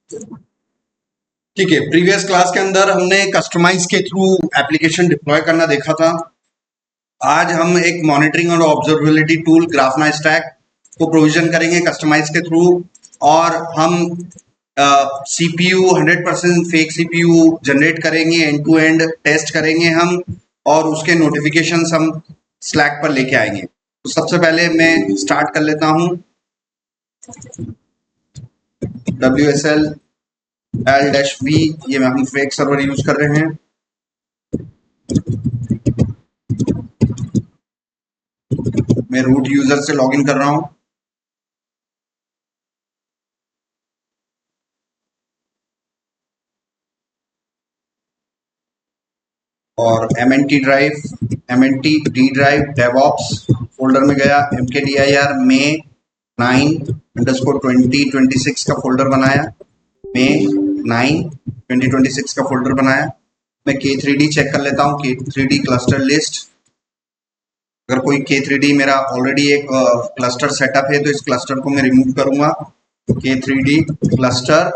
ठीक है, previous class के अंदर हमने कस्टमाइज के थ्रू एप्लीकेशन डिप्लॉय करना देखा था। आज हम एक मॉनिटरिंग और ऑब्जर्वेबिलिटी टूल ग्राफना स्टैक को प्रोविजन करेंगे कस्टमाइज के थ्रू, और हम सीपीयू 100% फेक सीपीयू जनरेट करेंगे, एंड टू एंड टेस्ट करेंगे हम, और उसके नोटिफिकेशंस हम स्लैक पर लेके आएंगे। तो सबसे पहले मैं स्टार्ट कर लेता हूं। WSL L-V, ये हम फेक सर्वर यूज कर रहे हैं। मैं रूट यूजर से लॉगिन कर रहा हूं। और MNT drive, MNT D drive DevOps folder में गया, mkdir में 9_2026 का फोल्डर बनाया, में 9/2026 का फोल्डर बनाया। मैं K3D चेक कर लेता हूँ, K3D क्लस्टर लिस्ट। अगर कोई K3D मेरा ऑलरेडी एक क्लस्टर सेटअप है तो इस क्लस्टर को मैं रिमूव करूंगा। K3D क्लस्टर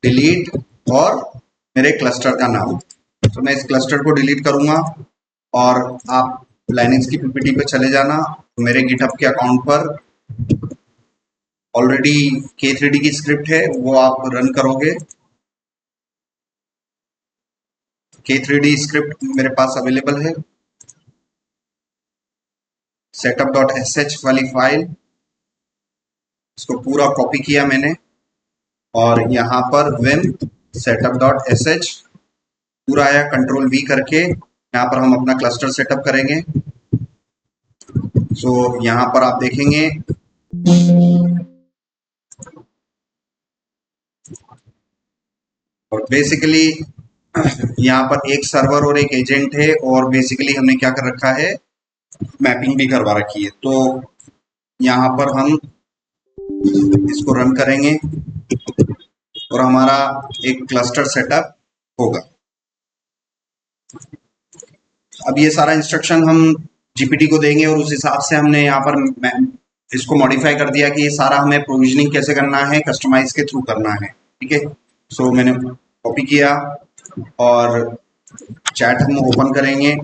डिलीट और मेरे क्लस्टर का नाम, तो मैं इस क्लस्टर को डिलीट करूंगा। और आप लाइनेक्स की पीपीटी पे चले जाना, तो मेरे गिटहब के अकाउंट पर ऑलरेडी K3D की स्क्रिप्ट है, वो आप रन करोगे। K3D स्क्रिप्ट मेरे पास अवेलेबल है। setup.sh वाली फाइल, इसको पूरा कॉपी किया मैंने, और यहाँ पर vim setup.sh पूरा आया, कंट्रोल V करके यहाँ पर हम अपना क्लस्टर सेटअप करेंगे। सो यहाँ पर आप देखेंगे और बेसिकली यहाँ पर एक सर्वर और एक एजेंट है, और बेसिकली हमने क्या कर रखा है, मैपिंग भी करवा रखी है। तो यहाँ पर हम इसको रन करेंगे और हमारा एक क्लस्टर सेटअप होगा। अब ये सारा इंस्ट्रक्शन हम जीपीटी को देंगे, और उस हिसाब से हमने यहाँ पर इसको मॉडिफाई कर दिया कि ये सारा हमें प्रोविजनिंग कैसे करना है, कस्टमाइज के थ्रू करना है। ठीक है, सो मैंने कॉपी किया और चैट हम ओपन करेंगे।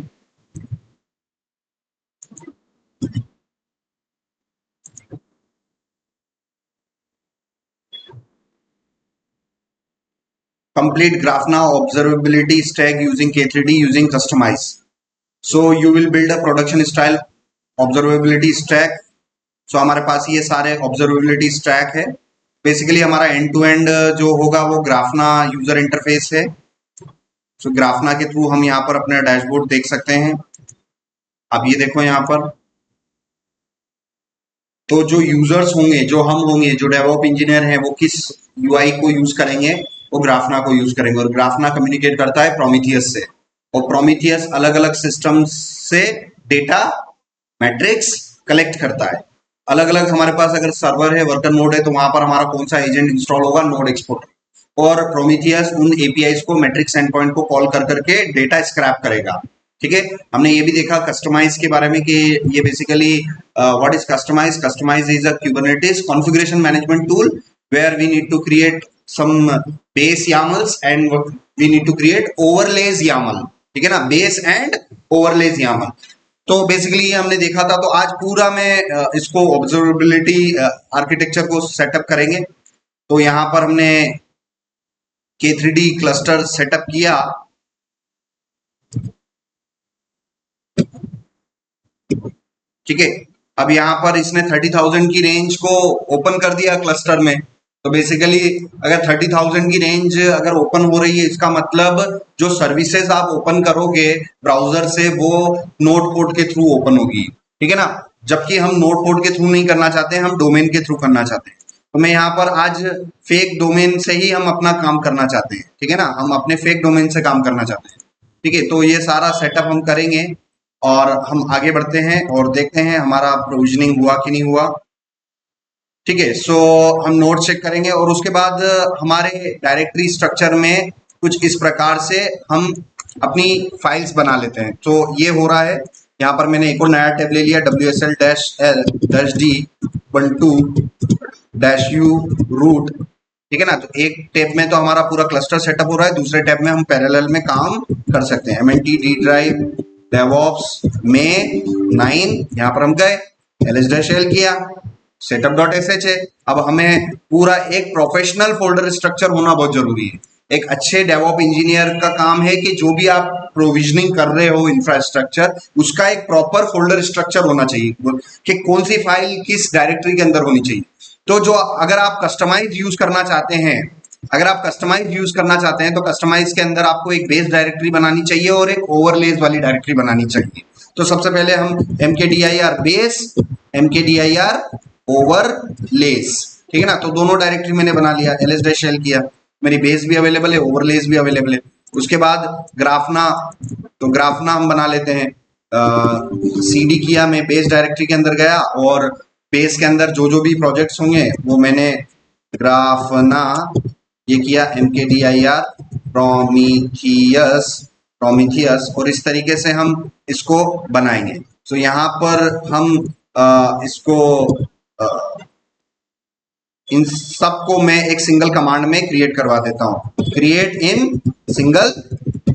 Complete Grafana observability stack using K3D using customize. So you will build a production style observability stack. So हमारे पास ये सारे observability stack है। बेसिकली हमारा एंड टू एंड जो होगा वो ग्राफना यूजर इंटरफेस है। सो ग्राफना के थ्रू हम यहाँ पर अपना डैशबोर्ड देख सकते हैं। अब ये देखो यहाँ पर, तो जो यूजर्स होंगे, जो हम होंगे, जो डेवऑप इंजीनियर हैं, वो किस यूआई को यूज करेंगे, वो ग्राफना को यूज करेंगे। और ग्राफना कम्युनिकेट करता है प्रोमीथियस से, और प्रोमीथियस अलग अलग सिस्टम्स से डेटा मैट्रिक्स कलेक्ट करता है। अलग अलग हमारे पास अगर सर्वर है, वर्कर नोड है, तो वहां पर हमारा कौन सा एजेंट इंस्टॉल होगा, नोड एक्सपोर्ट, और प्रोमीथियस उन एपीआईज को, मैट्रिक्स एंड पॉइंट को कॉल कर करके डेटा स्क्रैप करेगा। ठीक है, हमने ये भी देखा कस्टमाइज के बारे में कि ये basically what is Kustomize. Kustomize is a Kubernetes configuration management tool where we need to create some base YAMLs and we need to create overlays YAML। ठीक है ना, बेस एंड ओवरलेज YAML। तो basically हमने देखा था। तो आज पूरा मैं इसको ऑब्जर्वेबिलिटी आर्किटेक्चर को सेटअप करेंगे। तो यहाँ पर हमने K3D क्लस्टर सेटअप किया। ठीक है, अब यहाँ पर इसने 30,000 की रेंज को ओपन कर दिया क्लस्टर में। तो बेसिकली अगर 30,000 की रेंज अगर ओपन हो रही है, इसका मतलब जो सर्विसेज आप ओपन करोगे ब्राउजर से, वो नोड पोर्ट के थ्रू ओपन होगी। ठीक है ना, जबकि हम नोड पोर्ट के थ्रू नहीं करना चाहते, हम डोमेन के थ्रू करना चाहते हैं। तो मैं यहाँ पर आज फेक डोमेन से ही हम अपना काम करना चाहते हैं। ठीक है ना, हम अपने फेक डोमेन से काम करना चाहते हैं। ठीक है, तो ये सारा सेटअप हम करेंगे और हम आगे बढ़ते हैं और देखते हैं हमारा प्रोविजनिंग हुआ कि नहीं हुआ। ठीक है, सो हम नोड चेक करेंगे और उसके बाद हमारे डायरेक्टरी स्ट्रक्चर में कुछ इस प्रकार से हम अपनी फाइल्स बना लेते हैं। तो ये हो रहा है, यहाँ पर मैंने एक और नया टैब ले लिया, WSL-L-D 12-U रूट ठीक है ना। तो एक टैब में तो हमारा पूरा क्लस्टर सेटअप हो रहा है, दूसरे टैब में हम पैरेलल में काम कर सकते हैं। MNT डी ड्राइव डेवऑप्स में 9 यहाँ पर हम गए, ls-l किया, setup.sh है। अब हमें पूरा एक प्रोफेशनल फोल्डर स्ट्रक्चर होना बहुत जरूरी है। एक अच्छे डेवऑप इंजीनियर का काम है कि जो भी आप प्रोविजनिंग कर रहे हो इंफ्रास्ट्रक्चर, उसका एक प्रॉपर फोल्डर स्ट्रक्चर होना चाहिए कि कौन सी फाइल किस डायरेक्टरी के अंदर होनी चाहिए। तो जो अगर आप कस्टमाइज यूज करना चाहते हैं, तो कस्टमाइज के अंदर आपको एक बेस डायरेक्टरी बनानी चाहिए और एक ओवरलेज वाली डायरेक्टरी बनानी चाहिए। तो सबसे पहले हम mkdir बेस, mkdir ओवरलेस, ठीक है ना। तो दोनों डायरेक्टरी मैंने बना लिया, ls-l किया, मेरी बेस भी अवेलेबल है, ओवरलेस भी अवेलेबल है। उसके बाद ग्राफना, तो ग्राफना हम बना लेते हैं, cd किया, मैं बेस डायरेक्टरी के अंदर गया और बेस के अंदर जो जो भी प्रोजेक्ट्स होंगे वो मैंने ग्राफना ये किया, mkdir प्रोमीथियस, और इस तरीके से हम इसको बनाएंगे। तो यहाँ पर हम इसको इन सबको मैं एक सिंगल कमांड में क्रिएट करवा देता हूँ, create in single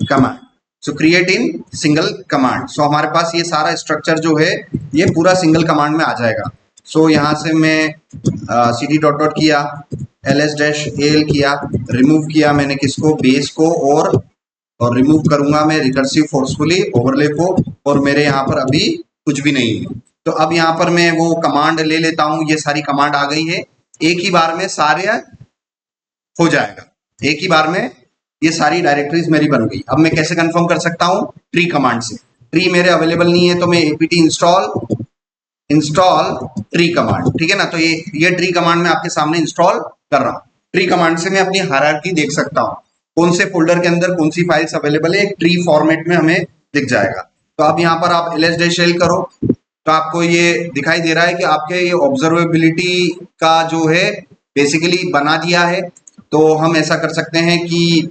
command. So create in single command, so हमारे पास ये सारा स्ट्रक्चर जो है ये पूरा सिंगल कमांड में आ जाएगा। सो यहाँ से मैं cd डॉट डॉट किया, ls-l किया, रिमूव किया मैंने किसको, बेस को, और रिमूव करूंगा मैं रिकर्सिव फोर्सफुली ओवरले को, और मेरे यहाँ पर अभी कुछ भी नहीं है। तो अब यहाँ पर मैं वो कमांड ले लेता हूँ, ये सारी कमांड आ गई है, एक ही बार में सारे हो जाएगा, एक ही बार में ये सारी डायरेक्टरीज मेरी बन गई। अब मैं कैसे कंफर्म कर सकता हूँ, ट्री कमांड से। ट्री मेरे अवेलेबल नहीं है तो मैं apt इंस्टॉल ट्री कमांड, ठीक है ना। तो ये ट्री कमांड में आपके सामने इंस्टॉल कर रहा हूँ। ट्री कमांड से मैं अपनी हायरार्की देख सकता हूँ, कौन से फोल्डर के अंदर कौन सी फाइल्स अवेलेबल है, एक ट्री फॉर्मेट में हमें दिख जाएगा। तो अब यहाँ पर आप ls-l करो तो आपको ये दिखाई दे रहा है कि आपके ये ऑब्जर्वेबिलिटी का जो है बेसिकली बना दिया है। तो हम ऐसा कर सकते हैं कि,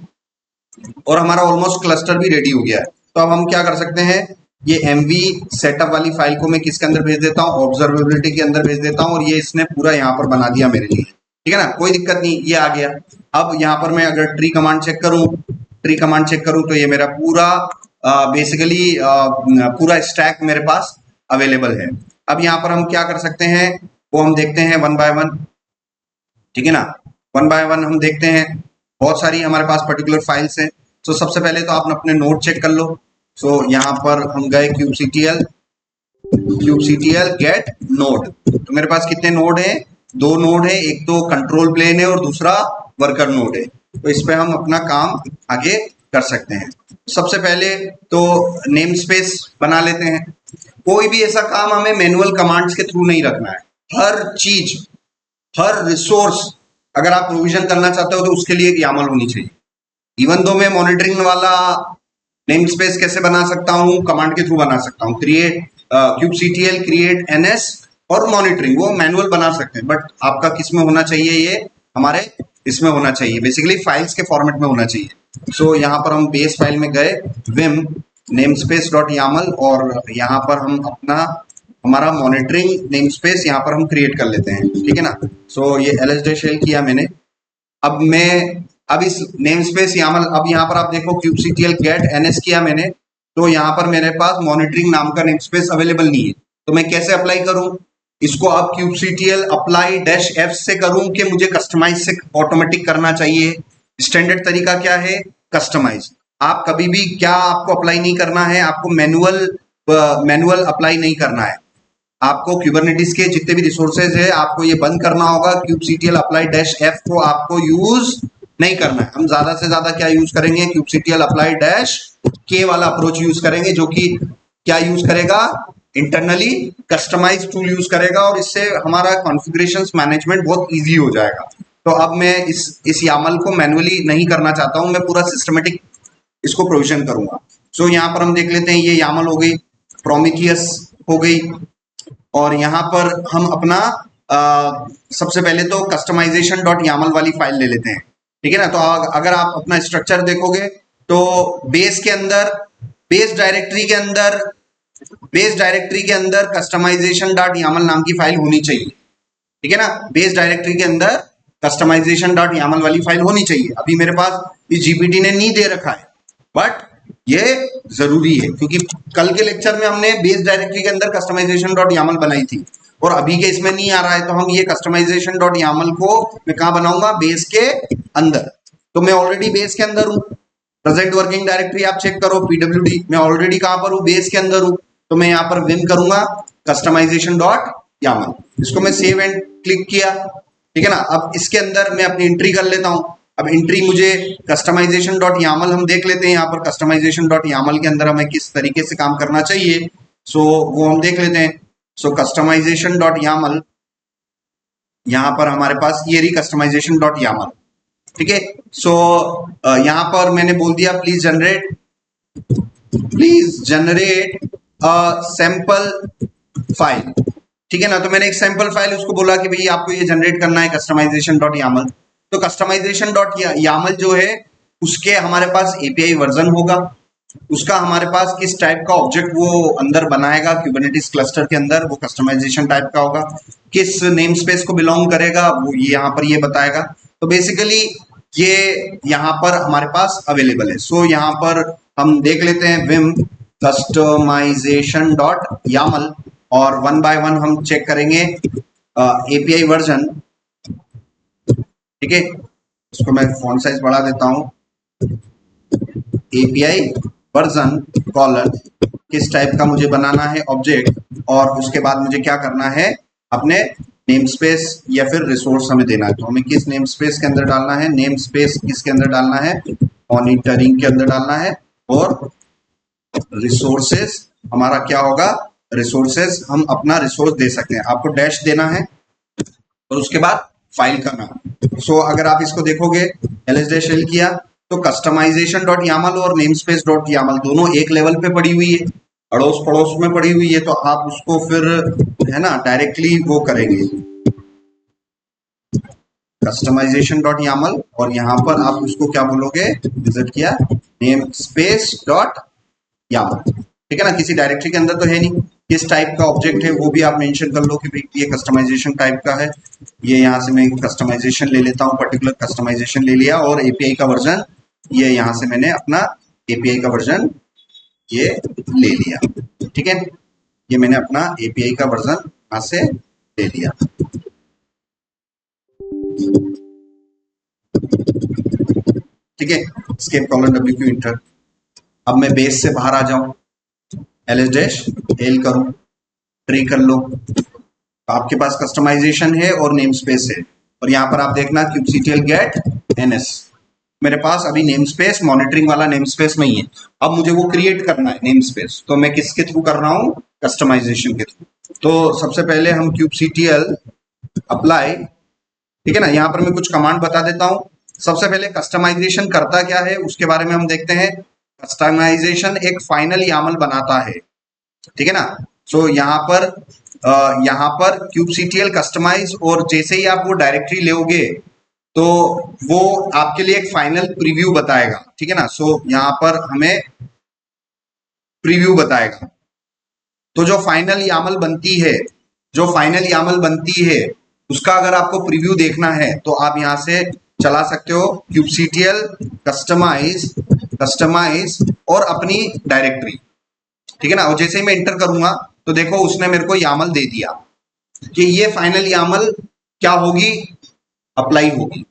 और हमारा ऑलमोस्ट क्लस्टर भी रेडी हो गया है। तो अब हम क्या कर सकते हैं, ये mv सेटअप वाली फाइल को मैं किसके अंदर भेज देता हूँ, ऑब्जर्वेबिलिटी के अंदर भेज देता हूँ, और ये इसने पूरा यहाँ पर बना दिया मेरे लिए, ठीक है ना, कोई दिक्कत नहीं, ये आ गया। अब यहाँ पर मैं अगर ट्री कमांड चेक करूँ तो ये मेरा पूरा बेसिकली पूरा स्टैक मेरे पास अवेलेबल है। अब यहाँ पर हम क्या कर सकते हैं वो हम देखते हैं वन बाय वन, ठीक है ना। वन बाय वन हम देखते हैं, बहुत सारी हमारे पास पर्टिकुलर फाइल्स हैं। तो सबसे पहले तो आप अपने नोड चेक कर लो। सो यहाँ पर हम गए kubectl गेट नोड, तो मेरे पास कितने नोड हैं, 2 नोड है, एक तो कंट्रोल प्लेन है और दूसरा वर्कर नोड है। तो इस पे हम अपना काम आगे कर सकते हैं। सबसे पहले तो नेम स्पेस बना लेते हैं। कोई भी ऐसा काम हमें मैनुअल कमांड्स के थ्रू नहीं रखना है, हर चीज, हर रिसोर्स अगर आप प्रोविजन करना चाहते हो तो उसके लिए एक यामल होनी चाहिए। इवन दो मैं मॉनिटरिंग वाला नेम स्पेस कैसे बना सकता हूँ, कमांड के थ्रू बना सकता हूँ, क्रिएट kubectl क्रिएट ns, और मॉनिटरिंग वो मैनुअल बना सकते हैं, बट आपका किस में होना चाहिए, ये हमारे इसमें होना चाहिए, बेसिकली फाइल्स के फॉर्मेट में होना चाहिए। सो यहाँ पर हम बेस फाइल में गए, vim namespace.yaml, और यहाँ पर हम अपना हमारा मॉनिटरिंग नेम स्पेस यहाँ पर हम क्रिएट कर लेते हैं, ठीक है ना। सो ये ls-l किया मैंने। अब इस नेम स्पेस YAML, अब यहाँ पर आप देखो kubectl गेट ns किया मैंने, तो यहाँ पर मेरे पास मॉनिटरिंग नाम का नेम स्पेस अवेलेबल नहीं है। तो मैं कैसे अप्लाई करूँ इसको, अब kubectl अप्लाई -f से करूँ कि मुझे कस्टमाइज से ऑटोमेटिक करना चाहिए। स्टैंडर्ड तरीका क्या है, कस्टमाइज। आप कभी भी क्या आपको अप्लाई नहीं करना है, आपको मैनुअल अप्लाई नहीं करना है। आपको क्यूबरनेटिस के जितने भी रिसोर्सेज है आपको ये बंद करना होगा। kubectl अप्लाई -f को आपको यूज नहीं करना है। हम ज्यादा से ज्यादा क्या यूज करेंगे, kubectl अप्लाई -k वाला अप्रोच यूज करेंगे, जो कि क्या यूज करेगा, इंटरनली कस्टमाइज टूल यूज करेगा, और इससे हमारा कॉन्फ़िगरेशंस मैनेजमेंट बहुत इजी हो जाएगा। तो अब मैं इस यामल को मैनुअली नहीं करना चाहता हूं, मैं पूरा सिस्टमेटिक इसको प्रोविजन करूंगा। सो यहाँ पर हम देख लेते हैं, ये यामल हो गई, प्रोमीथियस हो गई, और यहाँ पर हम अपना सबसे पहले तो customization.yaml वाली फाइल ले लेते हैं, ठीक है ना। तो अगर आप अपना स्ट्रक्चर देखोगे तो बेस डायरेक्टरी के अंदर customization.yaml नाम की फाइल होनी चाहिए, ठीक है ना। बेस डायरेक्टरी के अंदर कस्टमाइजेशन डॉट यामल वाली फाइल होनी चाहिए। अभी मेरे पास इस जीपीटी ने नहीं दे रखा है, बट ये जरूरी है क्योंकि कल के लेक्चर में हमने बेस डायरेक्टरी के अंदर कस्टमाइजेशन डॉट यामल बनाई थी और अभी के इसमें नहीं आ रहा है, तो हम ये कस्टमाइजेशन डॉट यामल को मैं कहाँ बनाऊंगा, बेस के अंदर। तो मैं ऑलरेडी बेस के अंदर हूँ, प्रेजेंट वर्किंग डायरेक्टरी आप चेक करो पीडब्ल्यूडी, मैं ऑलरेडी कहां पर हूँ, बेस के अंदर हूँ। तो मैं यहाँ पर विम करूंगा कस्टमाइजेशन डॉट यामल, इसको मैं सेव एंड क्लिक किया, ठीक है ना। अब इसके अंदर मैं अपनी एंट्री कर लेता हूँ। अब एंट्री मुझे कस्टमाइजेशन डॉट यामल हम देख लेते हैं, यहाँ पर कस्टमाइजेशन डॉट यामल के अंदर हमें किस तरीके से काम करना चाहिए, सो वो हम देख लेते हैं। सो कस्टमाइजेशन डॉट यामल, यहाँ पर हमारे पास ये रही कस्टमाइजेशन डॉट यामल, ठीक है। सो यहाँ पर मैंने बोल दिया प्लीज जनरेट सैंपल फाइल, ठीक है ना। तो मैंने एक सैंपल फाइल उसको बोला कि भाई आपको ये जनरेट करना है कस्टमाइजेशन डॉट यामल। तो कस्टमाइजेशन डॉट यामल जो है उसके हमारे पास एपीआई वर्जन होगा, उसका हमारे पास किस टाइप का ऑब्जेक्ट वो अंदर बनाएगा क्यूबरनेटिस क्लस्टर के अंदर, वो कस्टमाइजेशन टाइप का होगा, किस नेम स्पेस को बिलोंग करेगा वो ये यहाँ पर ये बताएगा। तो बेसिकली ये यहाँ पर हमारे पास अवेलेबल है। सो यहाँ पर हम देख लेते हैं विम कस्टमाइजेशन डॉट यामल और वन बाय वन हम चेक करेंगे एपीआई वर्जन, ठीक है। इसको मैं फॉन्ट साइज बढ़ा देता हूं, एपीआई वर्जन कॉलर किस टाइप का मुझे बनाना है ऑब्जेक्ट, और उसके बाद मुझे क्या करना है, अपने नेम स्पेस या फिर रिसोर्स हमें देना है। तो हमें किस नेम स्पेस के अंदर डालना है, नेम स्पेस किसके अंदर डालना है, मॉनिटरिंग के अंदर डालना है, और रिसोर्सेस हमारा क्या होगा, रिसोर्सेस हम अपना रिसोर्स दे सकते हैं, आपको डैश देना है और उसके बाद फाइल का नाम। सो अगर आप इसको देखोगे एलएस डैश एल किया तो कस्टमाइजेशन डॉट यामल और नेम स्पेस डॉट यामल दोनों एक लेवल पे पड़ी हुई है, अड़ोस पड़ोस में पड़ी हुई है, तो आप उसको फिर है ना डायरेक्टली वो करेंगे कस्टमाइजेशन डॉट यामल और यहाँ पर आप उसको क्या बोलोगे, विजिट किया नेम स्पेस डॉट यामल, ठीक है ना। किसी डायरेक्टरी के अंदर तो है नहीं, किस टाइप का ऑब्जेक्ट है वो भी आप मेंशन कर लो कि भाई ये कस्टमाइजेशन टाइप का है। ये यहाँ से मैं कस्टमाइजेशन ले लेता हूँ, पर्टिकुलर कस्टमाइजेशन ले लिया, और एपीआई का वर्जन ये यहाँ से मैंने अपना एपीआई का वर्जन ये ले लिया, ठीक है। ये मैंने अपना एपीआई का वर्जन यहाँ से ले लिया, ठीक है। Escape colon W Q inter. अब मैं बेस से बाहर आ जाऊं, एलएस डैश एल करूं, ट्री कर लो, तो आपके पास कस्टमाइजेशन है और नेम स्पेस है, और यहाँ पर आप देखना kubectl गेट एनएस, मेरे पास अभी नेम स्पेस मॉनिटरिंग वाला नेम स्पेस नहीं है, अब मुझे वो क्रिएट करना है नेम स्पेस, तो मैं किसके थ्रू कर रहा हूँ, कस्टमाइजेशन के थ्रू। तो सबसे पहले हम kubectl अप्लाई, ठीक है ना। यहाँ पर मैं कुछ कमांड बता देता हूँ। सबसे पहले कस्टमाइजेशन करता क्या है उसके बारे में हम देखते हैं। कस्टमाइजेशन एक फाइनल यामल बनाता है, ठीक है ना। सो यहाँ पर kubectl कस्टमाइज, और जैसे ही आप वो डायरेक्टरी लोगे तो वो आपके लिए एक फाइनल प्रीव्यू बताएगा, ठीक है ना। सो यहाँ पर हमें प्रीव्यू बताएगा, तो जो फाइनल यामल बनती है उसका अगर आपको प्रीव्यू देखना है तो आप यहाँ से चला सकते हो kubectl कस्टमाइज और अपनी डायरेक्टरी, ठीक है ना। और जैसे ही मैं इंटर करूंगा तो देखो उसने मेरे को यामल दे दिया कि ये फाइनल यामल क्या होगी, अप्लाई होगी।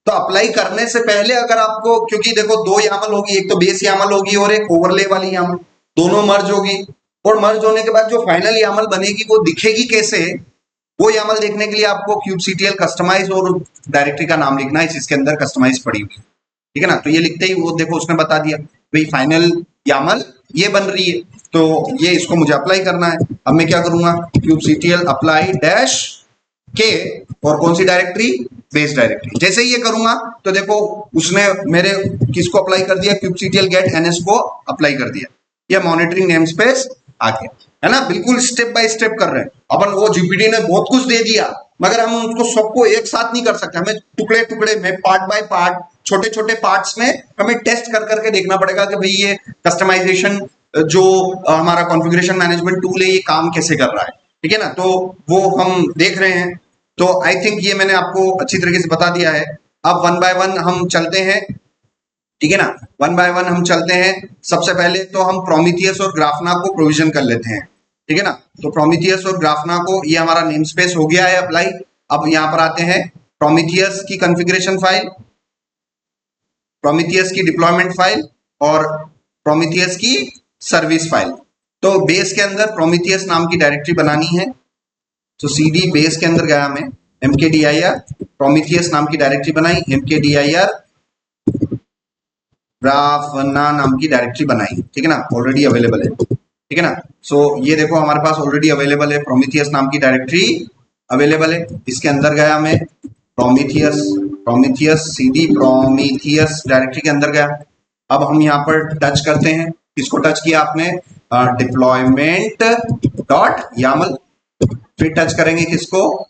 तो अप्लाई करने से पहले अगर आपको, क्योंकि देखो दो यामल होगी, एक तो बेस यामल होगी और एक ओवरले वाली यामल, दोनों मर्ज होगी, और मर्ज होने के बाद जो फाइनल यामल बनेगी वो दिखेगी कैसे, वो यामल देखने के लिए आपको kubectl कस्टमाइज और डायरेक्टरी का नाम लिखना है, इसके अंदर कस्टमाइज पड़ी हुई, ठीक है ना। तो ये लिखते ही वो देखो उसने बता दिया भाई फाइनल यामल ये बन रही है, तो ये इसको मुझे अप्लाई करना है। अब मैं क्या करूंगा, kubectl अप्लाई डैश के, और कौन सी डायरेक्टरी, बेस डायरेक्टरी। जैसे ही ये करूंगा तो देखो उसने मेरे किसको अप्लाई कर दिया, kubectl गेट एनएस को अप्लाई कर दिया, या मॉनिटरिंग नेम स्पेस आ गया, है ना। बिल्कुल स्टेप बाय स्टेप कर रहे हैं अपन। वो जीपीटी ने बहुत कुछ दे दिया मगर हम उसको सबको एक साथ नहीं कर सकते, हमें टुकड़े टुकड़े में, पार्ट बाय पार्ट, छोटे छोटे पार्ट्स में हमें टेस्ट कर करके देखना पड़ेगा कि भाई ये कस्टमाइजेशन जो हमारा कॉन्फ़िगरेशन मैनेजमेंट टूल है ये काम कैसे कर रहा है, ठीक है ना। तो वो हम देख रहे हैं। तो आई थिंक ये मैंने आपको अच्छी तरीके से बता दिया है। अब वन बाय वन हम चलते हैं, ठीक है ना, वन बाय वन हम चलते हैं। सबसे पहले तो हम प्रोमीथियस और ग्राफना को प्रोविजन कर लेते हैं, ठीक है ना। तो प्रोमीथियस और ग्राफना को, ये हमारा नेम स्पेस हो गया है अप्लाई। अब यहां पर आते हैं, प्रोमीथियस की कॉन्फ़िगरेशन फाइल, प्रोमीथियस की डिप्लॉयमेंट फाइल और प्रोमीथियस की सर्विस फाइल। तो बेस के अंदर प्रोमीथियस नाम की डायरेक्टरी बनानी है। तो सीडी बेस के अंदर गया मैं, mkdir प्रोमीथियस नाम की डायरेक्टरी बनाई, mkdir ग्राफना नाम की डायरेक्टरी बनाई, ठीक है ना, ऑलरेडी अवेलेबल है, ठीक है ना। सो ये देखो हमारे पास ऑलरेडी अवेलेबल है, प्रोमीथियस नाम की डायरेक्टरी अवेलेबल है। इसके अंदर गया मैं, Prometheus, Prometheus CD Prometheus directory के अंदर गया। अब हम यहाँ पर टच करते हैं, किसको टच किया आपने, डिप्लॉयमेंट डॉट यामल। फिर टच करेंगे किसको,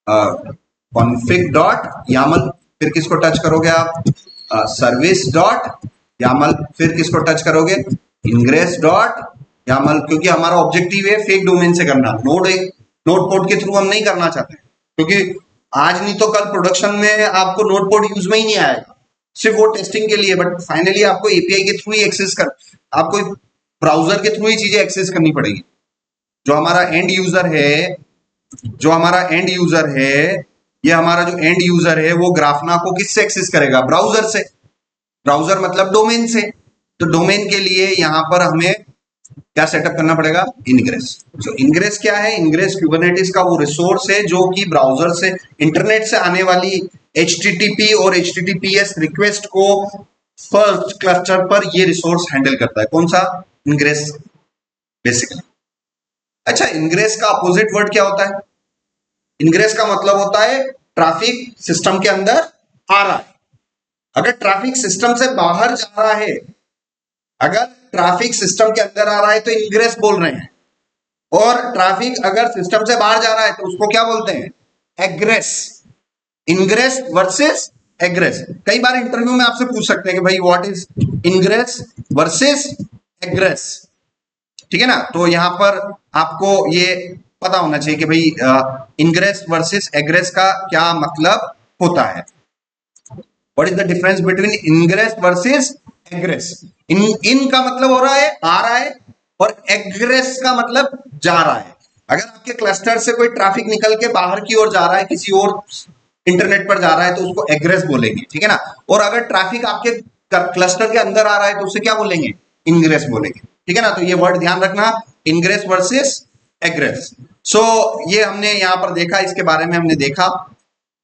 कॉन्फिग डॉट यामल। फिर किसको टच करोगे आप, सर्विस डॉट यामल। फिर किसको टच करोगे, इंग्रेस डॉट यामल, क्योंकि हमारा ऑब्जेक्टिव है फेक डोमेन से करना, नोड पोर्ट के थ्रू हम नहीं करना चाहते, क्योंकि आज नहीं तो कल प्रोडक्शन में आपको नोड पोर्ट यूज में ही नहीं आएगा, सिर्फ वो टेस्टिंग के लिए। बट फाइनली आपको एपीआई के थ्रू ही एक्सेस कर, आपको ब्राउजर के थ्रू ही चीजें एक्सेस करनी पड़ेगी। जो हमारा एंड यूजर है, जो हमारा एंड यूजर है, ये हमारा जो एंड यूजर है वो ग्राफना को किससे एक्सेस करेगा, ब्राउजर से। ब्राउजर मतलब डोमेन से। तो डोमेन के लिए यहां पर हमें क्या सेटअप करना पड़ेगा, इनग्रेस। तो इनग्रेस क्या है, इनग्रेस कुबरनेटिस का वो रिसोर्स है जो कि ब्राउजर से, इंटरनेट से आने वाली HTTP और HTTPS रिक्वेस्ट को फर्स्ट क्लस्टर पर ये रिसोर्स हैंडल करता है। कौन सा, इनग्रेस बेसिकली। अच्छा, इनग्रेस का अपोजिट वर्ड क्या होता है, इनग्रेस का मतलब होता है ट्रैफिक सिस्टम के अंदर आ रहा है। अगर ट्रैफिक सिस्टम से बाहर जा रहा है, अगर ट्रैफिक सिस्टम के अंदर आ रहा है तो इनग्रेस बोल रहे हैं, और ट्रैफिक अगर सिस्टम से बाहर जा रहा है तो उसको क्या बोलते हैं, एग्रेस। Ingress versus एग्रेस। कई बार इंटरव्यू में आपसे पूछ सकते हैं कि भाई व्हाट इज इनग्रेस वर्सेस एग्रेस, ठीक है ना। तो यहां पर आपको ये पता होना चाहिए कि भाई इनग्रेस वर्सेस एग्रेस का क्या मतलब होता है। What is the difference between ingress versus egress. In का मतलब हो रहा है आ रहा है, और एग्रेस का मतलब जा रहा है। अगर आपके क्लस्टर से कोई ट्रैफिक निकल के बाहर की ओर जा रहा है, किसी और इंटरनेट पर जा रहा है, तो उसको एग्रेस बोलेंगे, ठीक है ना। और अगर ट्रैफिक आपके क्लस्टर के अंदर आ रहा है तो उसे क्या बोलेंगे, इनग्रेस बोलेंगे, ठीक है ना। तो ये वर्ड ध्यान रखना, इनग्रेस वर्सेस एग्रेस। सो ये हमने यहाँ पर देखा, इसके बारे में हमने देखा।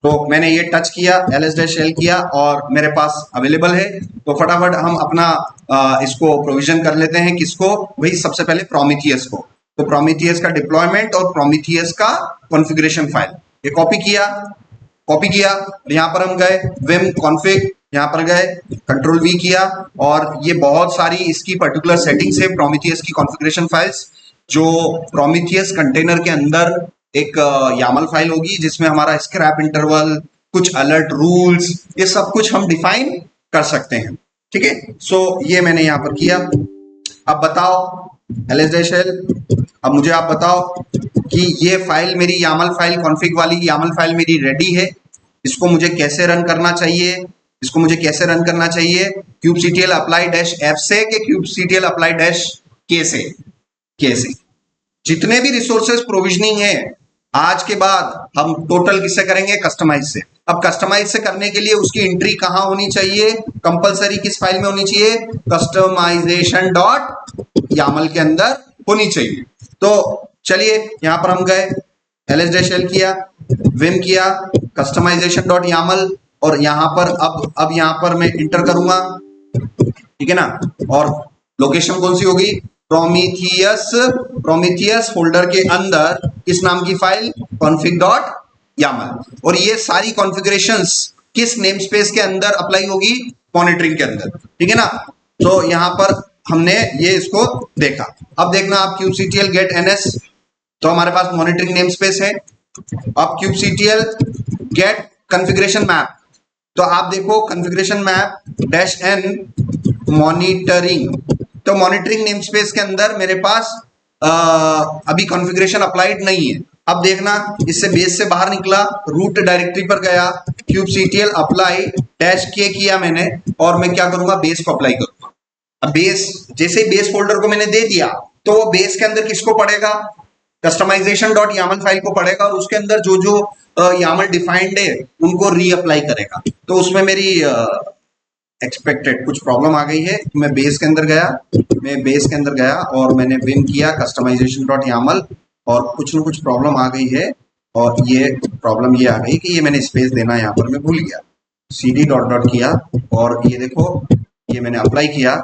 तो मैंने ये टच किया, ls-l किया और मेरे पास अवेलेबल है। तो फटाफट हम अपना इसको प्रोविजन कर लेते हैं, किसको, वही सबसे पहले प्रोमीथियस को। तो प्रोमीथियस का डिप्लॉयमेंट और प्रोमीथियस का कॉन्फ़िगरेशन फाइल ये कॉपी किया, यहाँ पर हम गए विम कॉन्फ़िग, यहाँ पर गए कंट्रोल V किया, और ये बहुत सारी इसकी पर्टिकुलर सेटिंग्स है प्रोमीथियस की कॉन्फ़िगरेशन फाइल्स। जो प्रोमीथियस कंटेनर के अंदर एक यामल फाइल होगी जिसमें हमारा स्क्रैप इंटरवल, कुछ अलर्ट रूल्स, ये सब कुछ हम डिफाइन कर सकते हैं, ठीक है। सो ये मैंने यहाँ पर किया। अब बताओ ls-l, अब मुझे आप बताओ कि ये फाइल मेरी यामल फाइल, कॉन्फ़िग वाली यामल फाइल मेरी रेडी है। इसको मुझे कैसे रन करना चाहिए, इसको मुझे कैसे रन करना चाहिए, kubectl apply -f से कि kubectl apply -k से। जितने भी रिसोर्सेज प्रोविजनिंग है आज के बाद हम टोटल किससे करेंगे, कस्टमाइज से। अब कस्टमाइज से करने के लिए उसकी एंट्री कहां होनी चाहिए, कंपलसरी किस फाइल में होनी चाहिए, कस्टमाइजेशन डॉट यामल के अंदर होनी चाहिए। तो चलिए यहां पर हम गए, ls-l किया, विम किया, कस्टमाइजेशन डॉट यामल, और यहां पर अब यहां पर मैं इंटर करूंगा, ठीक है ना। और लोकेशन कौन सी होगी, प्रोमीथियस फोल्डर के अंदर किस नाम की फाइल, config.yaml। और ये सारी कॉन्फ़िगरेशंस किस नेम स्पेस के अंदर अप्लाई होगी, मॉनिटरिंग के अंदर, ठीक है ना। तो यहां पर हमने ये इसको देखा। अब देखना आप kubectl get ns, तो हमारे पास मॉनिटरिंग नेम स्पेस है। अब kubectl get configuration map, तो आप देखो कॉन्फ़िगरेशन मैप -n मॉनिटरिंग। तो मॉनिटरिंग नेम स्पेस के अंदर मेरे पास अभी कॉन्फ़िगरेशन अप्लाइड नहीं है। अब देखना इससे बेस से बाहर निकला, रूट डायरेक्टरी पर गया, kubectl अप्लाई डैश के किया मैंने, और मैं क्या करूंगा, बेस को अप्लाई करूंगा। अब बेस, जैसे ही बेस फोल्डर को मैंने दे दिया तो वो बेस के अंदर किसको पढ़ेगा, कस्टमाइजेशन डॉट यामल फाइल को पढ़ेगा और उसके अंदर जो जो यामल डिफाइंड है उनको रीअप्लाई करेगा। तो उसमें मेरी एक्सपेक्टेड कुछ प्रॉब्लम आ गई है। मैं बेस के अंदर गया, और मैंने विम किया कस्टमाइजेशन डॉट यामल, और कुछ ना कुछ प्रॉब्लम आ गई है, और ये प्रॉब्लम ये आ गई कि ये मैंने स्पेस देना यहाँ पर मैं भूल गया। cd डॉट डॉट किया और ये देखो, ये मैंने अप्लाई किया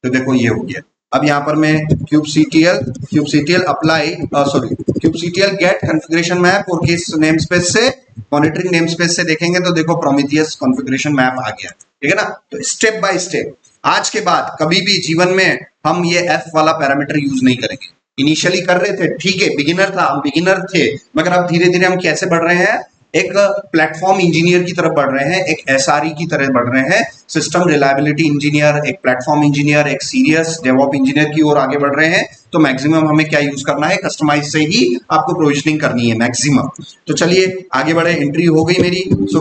तो देखो ये हो गया। अब यहाँ पर मैं kubectl apply kubectl get configuration map, और किस नेम स्पेस से, मॉनिटरिंग नेम स्पेस से देखेंगे तो देखो प्रोमीथियस कॉन्फ़िगरेशन मैप आ गया, ठीक है ना। तो स्टेप बाय स्टेप आज के बाद कभी भी जीवन में हम ये एफ वाला पैरामीटर यूज नहीं करेंगे। इनिशियली कर रहे थे, ठीक है, बिगिनर था, हम बिगिनर थे, मगर अब धीरे धीरे हम कैसे बढ़ रहे हैं, एक प्लेटफॉर्म इंजीनियर की तरफ बढ़ रहे हैं, एक एसआरई की तरह बढ़ रहे हैं, सिस्टम रिलायबिलिटी इंजीनियर, एक प्लेटफॉर्म इंजीनियर, एक सीरियस डेवऑप इंजीनियर की ओर आगे बढ़ रहे हैं। तो मैक्सिमम हमें क्या यूज करना है, कस्टमाइज से ही आपको प्रोविजनिंग करनी है मैक्सिमम। तो चलिए आगे बढ़े, एंट्री हो गई मेरी। सो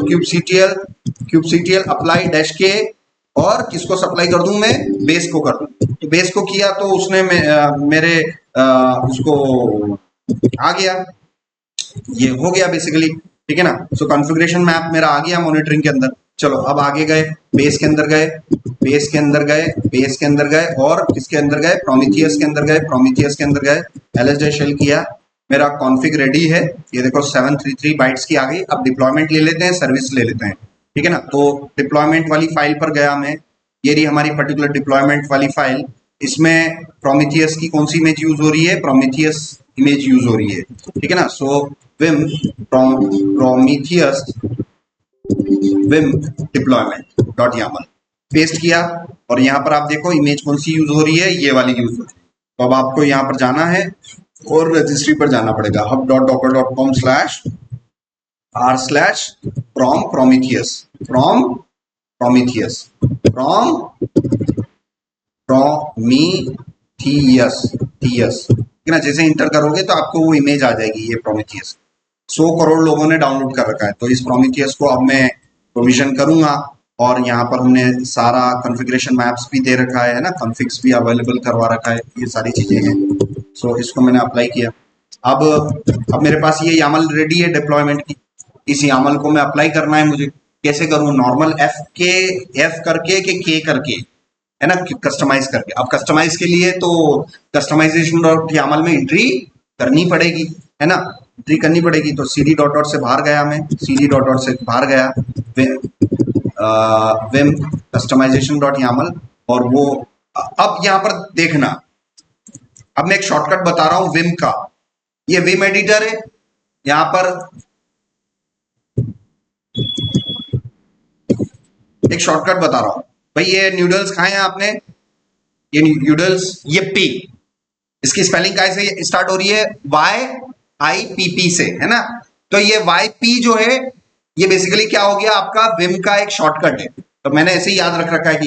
kubectl अप्लाई डैश के, और किसको सप्लाई कर दूं मैं, बेस को कर दूं। तो बेस को किया तो उसने मेरे उसको आ गया, ये हो गया बेसिकली, ठीक है ना। सो कॉन्फ़िगरेशन मैप मेरा आ गया मॉनिटरिंग के अंदर। चलो अब आगे गए, बेस के अंदर गए, और किसके अंदर गए, प्रोमीथियस के अंदर गए, ls शेल किया, मेरा कॉन्फ़िग रेडी है। ये देखो 733 बाइट्स की आ गई। अब डिप्लॉयमेंट ले लेते हैं, सर्विस ले लेते हैं, ठीक है ना। तो डिप्लॉयमेंट वाली फाइल पर गया मैं, ये रही हमारी पर्टिकुलर डिप्लॉयमेंट वाली फाइल। इसमें प्रोमीथियस की कौन सी इमेज यूज हो रही है, प्रोमीथियस इमेज यूज हो रही है, ठीक है ना। So vim Prometheus vim deployment dot YAML paste किया, और यहाँ पर आप देखो इमेज कौन सी यूज हो रही है, ये वाली यूज हो रही है। तो अब आपको यहाँ पर जाना है और रजिस्ट्री पर जाना पड़ेगा, hub.docker.com /r/prometheus ठीक है ना। जैसे इंटर करोगे तो आपको वो इमेज आ जाएगी, ये प्रोमीथियस। 100 करोड़ लोगों ने डाउनलोड कर रखा है। तो इस प्रोमीथियस को अब मैं प्रोविजन करूंगा, और यहाँ पर हमने सारा कॉन्फ़िगरेशन मैप्स भी दे रखा है ना, कॉन्फ़िग्स भी अवेलेबल करवा रखा है, ये सारी चीजें हैं। सो इसको मैंने अप्लाई किया। अब मेरे पास ये यामल रेडी है डिप्लॉयमेंट की। इस यामल को मैं अप्लाई करना है मुझे। कैसे करूं, नॉर्मल एफ करके के करके, है ना, कस्टमाइज करके। अब कस्टमाइज के लिए तो कस्टमाइजेशन डॉट यामल में एंट्री करनी पड़ेगी, है ना, एंट्री करनी पड़ेगी। तो cd डॉट डॉट से बाहर गया मैं, विम कस्टमाइजेशन डॉट यामल, और वो अब यहाँ पर देखना, अब मैं एक शॉर्टकट बता रहा हूं विम का। ये विम एडिटर है, यहाँ पर एक शॉर्टकट बता रहा हूं भाई। ये न्यूडल्स खाए हैं आपने, ये न्यूडल्स, ये पी, इसकी स्पेलिंग कैसे स्टार्ट हो रही है, YIPP से, है ना। तो ये YP जो है, ये बेसिकली क्या हो गया, आपका विम का एक शॉर्टकट है। तो मैंने ऐसे ही याद रख रखा है कि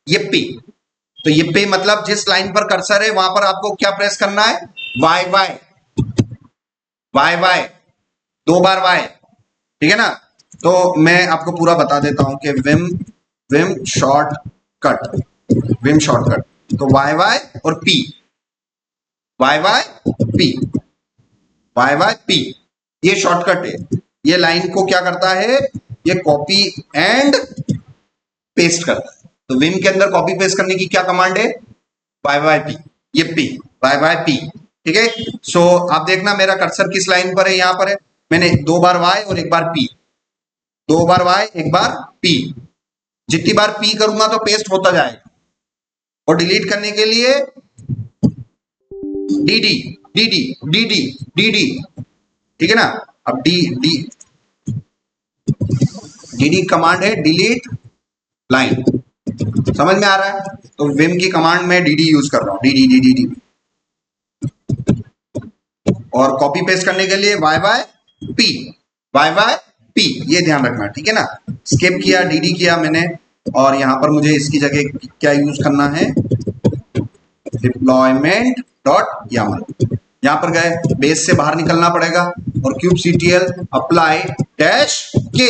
ये पी। तो ये पे मतलब जिस लाइन पर कर्सर है वहां पर आपको क्या प्रेस करना है, वाई, दो बार वाई, ठीक है ना। तो मैं आपको पूरा बता देता हूं कि विम शॉर्टकट, तो वाई और पी, वाई पी, ये शॉर्टकट है। ये लाइन को क्या करता है, ये कॉपी एंड पेस्ट करता है। तो विम के अंदर कॉपी पेस्ट करने की क्या कमांड है, YYP, ये पी, YYP, ठीक है। सो आप देखना मेरा कर्सर किस लाइन पर है, यहां पर है। मैंने 2 बार Y और 1 बार P, 2 बार Y 1 बार P, जितनी बार P करूंगा तो पेस्ट होता जाएगा। और डिलीट करने के लिए DD, ठीक है ना। अब DD कमांड है, डिलीट लाइन, समझ में आ रहा है। तो विम की कमांड में DD यूज कर रहा हूं, DD, और कॉपी पेस्ट करने के लिए YYP, ये ध्यान रखना, ठीक है ना। स्किप किया, DD किया मैंने, और यहां पर मुझे इसकी जगह क्या यूज करना है, डिप्लॉयमेंट डॉट यामल। यहाँ पर गए, बेस से बाहर निकलना पड़ेगा और kubectl अप्लाई डैश के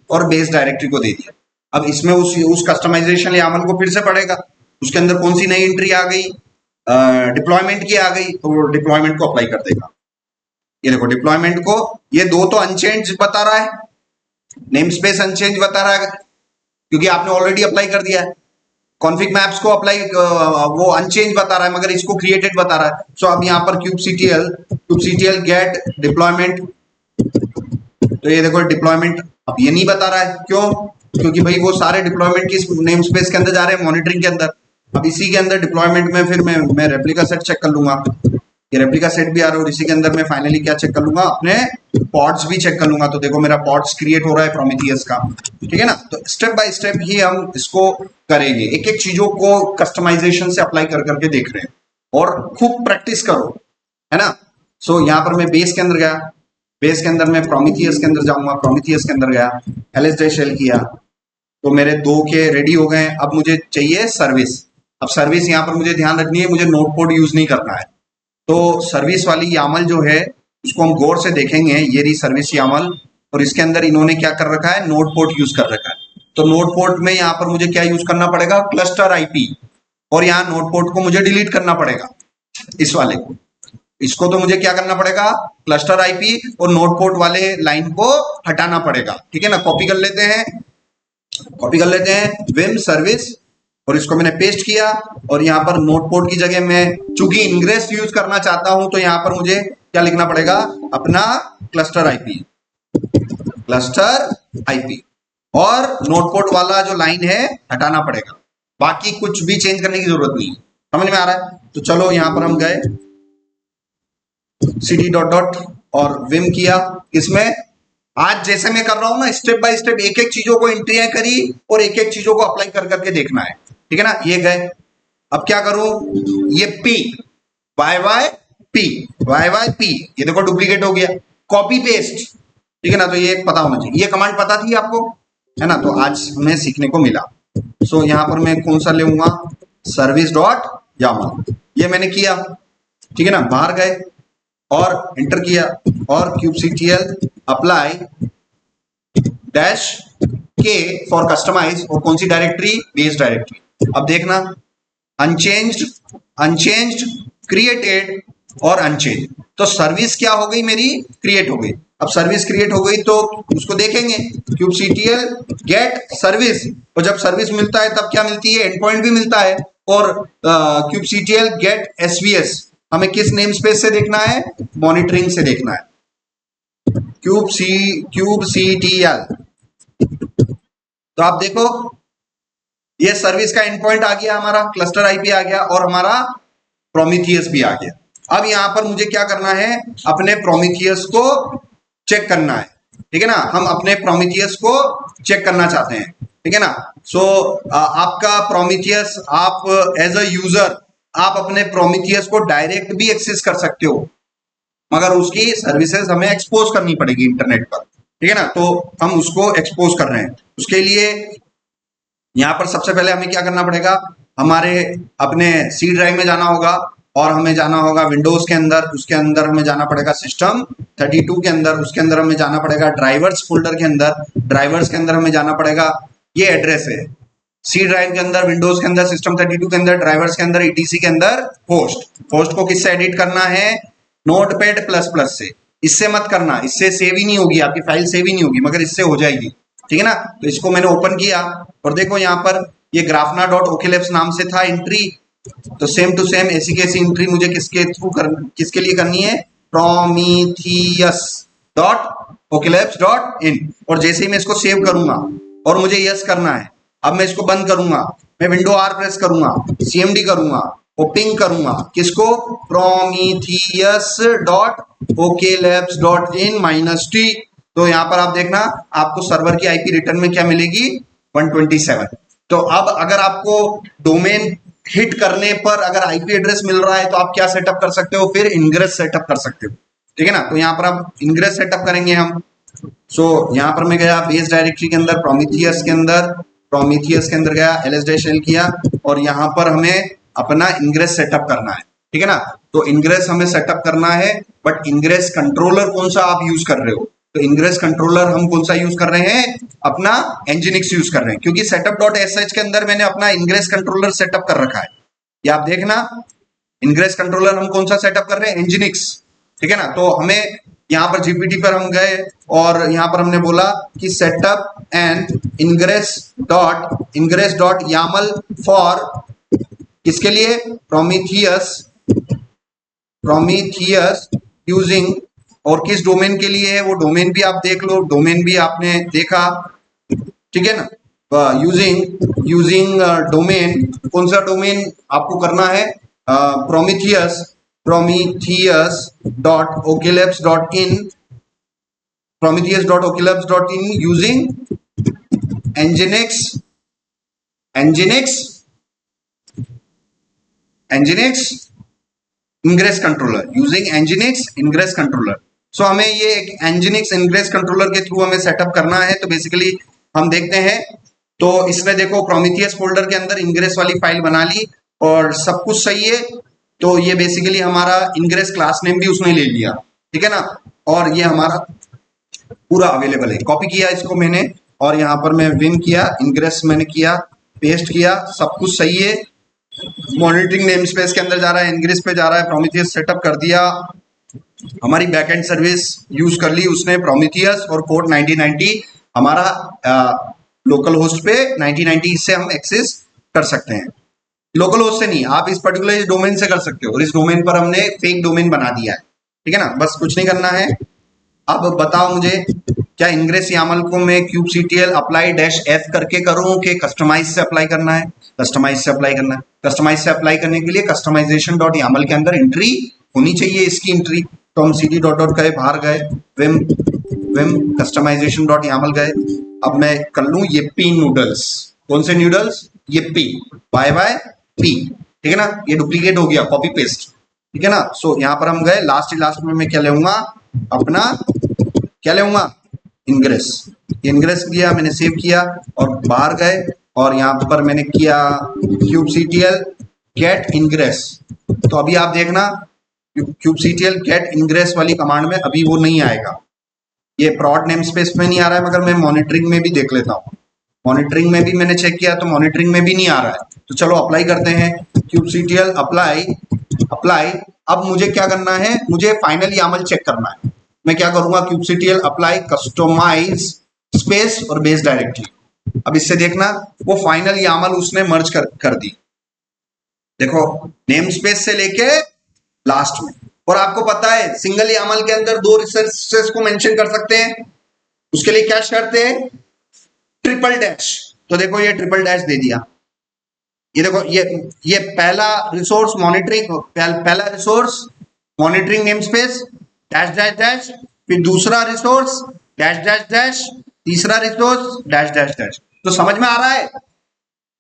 और बेस डायरेक्टरी को दे दिया। अब इसमें उस कस्टमाइजेशन यामल को फिर से पड़ेगा, उसके अंदर कौन सी नई एंट्री आ गई, डिप्लॉयमेंट की आ गई, तो डिप्लॉयमेंट को अप्लाई कर देगा। ये देखो डिप्लॉयमेंट को, ये दो तो अनचेंज बता रहा है, नेम स्पेस अनचेंज बता रहा है क्योंकि आपने ऑलरेडी अप्लाई कर दिया है। कॉन्फिग मैप्स को अप्लाई वो अनचेंज बता रहा है मगर इसको क्रिएटेड बता रहा है। सो अब यहाँ पर kubectl गेट डिप्लॉयमेंट, तो ये देखो डिप्लॉयमेंट अब ये नहीं बता रहा है, क्यों? क्योंकि भाई वो सारे डिप्लॉयमेंट किस नेम स्पेस के अंदर जा रहे हैं, मॉनिटरिंग के अंदर। अब इसी के अंदर डिप्लॉयमेंट में फिर मैं रेप्लिका सेट चेक कर लूंगा, ये रेप्लिका सेट भी आ रहा है और इसी के अंदर मैं फाइनली क्या चेक कर लूंगा, अपने पॉड्स भी चेक कर लूंगा। तो देखो मेरा पॉड्स क्रिएट हो रहा है प्रोमीथियस का, ठीक है ना। तो स्टेप बाय स्टेप ही हम इसको करेंगे, एक एक चीजों को कस्टमाइजेशन से अप्लाई कर करके देख रहे हैं और खूब प्रैक्टिस करो, है ना। सो यहाँ पर मैं बेस के अंदर गया, बेस के अंदर मैं प्रोमीथियस के अंदर जाऊंगा, प्रोमीथियस के अंदर गया, ls-l किया तो मेरे दो के रेडी हो गए। अब मुझे चाहिए सर्विस। अब सर्विस यहाँ पर मुझे ध्यान रखनी है, मुझे नोड कोड यूज नहीं करना है। तो सर्विस वाली यामल जो है उसको हम गौर से देखेंगे, ये रही सर्विस यामल और इसके अंदर इन्होंने क्या कर रखा है, नोड पोर्ट यूज कर रखा है। तो नोड पोर्ट में यहाँ पर मुझे क्या यूज करना पड़ेगा, क्लस्टर आईपी, और यहाँ नोड पोर्ट को मुझे डिलीट करना पड़ेगा, इस वाले को। इसको तो मुझे क्या करना पड़ेगा, क्लस्टर आईपी और नोड पोर्ट वाले लाइन को हटाना पड़ेगा, ठीक है ना। कॉपी कर लेते हैं, कॉपी कर लेते हैं विम सर्विस और इसको मैंने पेस्ट किया और यहाँ पर नोड पोर्ट की जगह मैं चूंकि इंग्रेस यूज करना चाहता हूं तो यहाँ पर मुझे क्या लिखना पड़ेगा, अपना क्लस्टर आईपी, क्लस्टर आईपी, और नोड पोर्ट वाला जो लाइन है हटाना पड़ेगा। बाकी कुछ भी चेंज करने की जरूरत नहीं है, समझ में आ रहा है। तो चलो यहाँ पर हम गए cd डॉट डॉट और विम किया। इसमें आज जैसे मैं कर रहा हूं ना, स्टेप बाय स्टेप एक एक चीजों को एंट्रियां करी और एक एक चीजों को अप्लाई कर करके देखना है, ठीक है ना। ये गए, अब क्या करूं, ये p YYP, ये देखो डुप्लीकेट हो गया, कॉपी पेस्ट, ठीक है ना। तो ये पता होना चाहिए, ये कमांड पता थी आपको, है ना। तो आज हमें सीखने को मिला। सो यहाँ पर मैं कौन सा लेऊंगा, सर्विस डॉट यामल, ये मैंने किया, ठीक है ना। बाहर गए और एंटर किया और kubectl अप्लाई डैश के फॉर कस्टमाइज, और कौन सी डायरेक्टरी, बेस डायरेक्टरी। अब देखना अनचेंज्ड, क्रिएटेड और अनचेंज। तो सर्विस क्या हो गई मेरी, क्रिएट हो गई। अब सर्विस क्रिएट हो गई तो उसको देखेंगे, kubectl गेट सर्विस, और जब सर्विस मिलता है तब क्या मिलती है, एंड पॉइंट भी मिलता है। और kubectl गेट svs, हमें किस नेम स्पेस से देखना है, मॉनिटरिंग से देखना है, kubectl। तो आप देखो ये सर्विस का एंड पॉइंट आ गया, हमारा क्लस्टर आईपी आ गया और हमारा प्रोमीथियस भी आ गया। अब यहां पर मुझे क्या करना है, अपने प्रोमीथियस को चेक करना है, ठीक है ना। हम अपने प्रोमीथियस को चेक करना चाहते हैं, ठीक है ना। सो आपका प्रोमीथियस, आप एज अ यूजर आप अपने प्रोमीथियस को डायरेक्ट भी एक्सेस कर सकते हो, मगर उसकी सर्विसेज हमें एक्सपोज करनी पड़ेगी इंटरनेट पर, ठीक है ना। तो हम उसको एक्सपोज कर रहे हैं, उसके लिए यहाँ पर सबसे पहले हमें क्या करना पड़ेगा, हमारे अपने सी ड्राइव में जाना होगा और हमें जाना होगा विंडोज के अंदर, उसके अंदर हमें जाना पड़ेगा सिस्टम 32 के अंदर, उसके अंदर हमें जाना पड़ेगा ड्राइवर्स फोल्डर के अंदर, ड्राइवर्स के अंदर हमें जाना पड़ेगा, ये एड्रेस है सी ड्राइव के अंदर, विंडोज के अंदर, सिस्टम 32 के अंदर, ड्राइवर्स के अंदर, ईटीसी के अंदर होस्ट को किससे एडिट करना है, नोटपैड प्लस प्लस से। इससे मत करना, इससे सेव ही नहीं होगी, आपकी फाइल सेव ही नहीं होगी, मगर इससे हो जाएगी, ठीक है ना। तो इसको मैंने ओपन किया और देखो यहाँ पर ये ग्राफना डॉट ओकेलैब्स नाम से था एंट्री, तो सेम टू सेम ऐसी की ऐसी एंट्री मुझे किसके लिए करनी है, प्रोमीथियस डॉट ओकेलैब्स डॉट इन। और जैसे ही मैं इसको सेव करूंगा और मुझे यस करना है, अब मैं इसको बंद करूंगा, मैं विंडो आर प्रेस करूंगा, सीएमडी करूंगा, पिंग करूंगा किसको, Prometheus dot oklabs dot in -t। तो यहाँ पर आप देखना आपको सर्वर की आईपी रिटर्न में क्या मिलेगी, 127। तो अब अगर आपको डोमेन हिट करने पर अगर आईपी एड्रेस मिल रहा है तो आप क्या सेटअप कर सकते हो, फिर इंग्रेस सेटअप कर सकते हो, ठीक है ना। तो यहाँ पर आप इंग्रेस सेटअप करेंगे हम। सो यहाँ पर मैं गया बेस डायरेक्टरी के अंदर, प्रोमीथियस के अंदर गया, ls-l किया और यहाँ पर हमें अपना इंग्रेस सेटअप करना है। ठीक है ना। तो इंग्रेस हमें सेटअप करना है, बट इंग्रेस कंट्रोलर कौन सा आप यूज कर रहे हो, तो इंग्रेस कंट्रोलर हम कौन सा यूज कर रहे हैं, अपना एनजिनिक्स यूज कर रहे हैं, क्योंकि सेटअप डॉट एस के अंदर मैंने अपना इंग्रेस कंट्रोलर सेटअप कर रखा है। ये आप देखना, इंग्रेस कंट्रोलर हम कौन सा सेटअप कर रहे हैं, एनजिनिक्स। ठीक है ना। तो हमें यहाँ पर जीपीटी पर हम गए और यहाँ पर हमने बोला कि setup and ingress dot YAML for किसके लिए, प्रोमीथियस यूजिंग, और किस डोमेन के लिए है वो डोमेन भी आप देख लो, डोमेन भी आपने देखा। ठीक है ना। यूजिंग डोमेन, कौन सा डोमेन आपको करना है, Prometheus dot oklabs dot in, using nginx ingress controller, using nginx ingress controller. So हमें ये एक एनजिनिक्स इंग्रेस कंट्रोलर के थ्रू हमें सेटअप करना है। तो बेसिकली हम देखते हैं, तो इसमें देखो प्रोमीथियस फोल्डर के अंदर इंग्रेस वाली फाइल बना ली और सब कुछ सही है। तो ये बेसिकली हमारा इंग्रेस क्लास नेम भी उसने ले लिया। ठीक है ना। और ये हमारा पूरा अवेलेबल है, कॉपी किया इसको मैंने और यहाँ पर मैं विन किया, इंग्रेस मैंने किया, पेस्ट किया, सब कुछ सही है। मॉनिटरिंग नेम स्पेस के अंदर जा रहा है, इंग्रेस पे जा रहा है, प्रोमीथियस सेटअप कर दिया, हमारी बैकएंड सर्विस यूज कर ली उसने प्रोमीथियस, और पोर्ट 9090 हमारा लोकल होस्ट पे 9090 से हम एक्सेस कर सकते हैं। लोकल होस्ट से नहीं, आप इस पर्टिकुलर डोमेन से कर सकते हो, और इस डोमेन पर हमने फेक डोमेन बना दिया है। ठीक है ना, बस कुछ नहीं करना है। अब बताओ मुझे, क्या इंग्रेस यामल को मैं kubectl अप्लाई डैश f करके करूं कि कस्टमाइज से अप्लाई करना है, कस्टमाइज से अप्लाई करना है। कस्टमाइज से अप्लाई करने के लिए कस्टमाइजेशन डॉट यामल के अंदर एंट्री होनी चाहिए, इसकी एंट्री। तो हम cd डॉट डॉट गए, बाहर गए, विम कस्टमाइजेशन डॉट यामल गए। अब मैं कर लूं येप्पी नूडल्स, कौन से noodles, Yippee, bye by P. ठीक है ना, ये डुप्लीकेट हो गया, कॉपी पेस्ट। ठीक है ना। सो यहाँ पर हम गए, लास्ट में मैं क्या लेऊंगा, अपना क्या लेऊंगा, इंग्रेस। इंग्रेस किया मैंने, सेव किया और बाहर गए, और यहाँ पर मैंने किया kubectl गेट इंग्रेस। तो अभी आप देखना kubectl गेट इंग्रेस वाली कमांड में अभी वो नहीं आएगा, ये prod नेम स्पेस में नहीं आ रहा है, मगर मैं मॉनिटरिंग में भी देख लेता हूँ। मॉनिटरिंग में भी मैंने चेक किया तो मॉनिटरिंग में भी नहीं आ रहा है। तो चलो अप्लाई करते हैं, kubectl अप्लाई। अब मुझे क्या करना है, मुझे फाइनल यामल चेक करना है। मैं क्या करूंगा, kubectl अप्लाई कस्टमाइज स्पेस और बेस डायरेक्टरी। अब इससे देखना वो फाइनल यामल उसने मर्ज कर दी, देखो नेम स्पेस से लेके लास्ट में। और आपको पता है सिंगल यामल के अंदर दो रिसोर्सेस को मेंशन कर सकते हैं, उसके लिए क्या शर्त है, ट्रिपल डैश। तो देखो ये ट्रिपल डैश दे दिया, ये देखो ये पहला रिसोर्स मॉनिटरिंग, पहला resource monitoring name space dash dash dash, फिर दूसरा रिसोर्स डैश डैश डैश, तीसरा रिसोर्स डैश डैश डैश। तो समझ में आ रहा है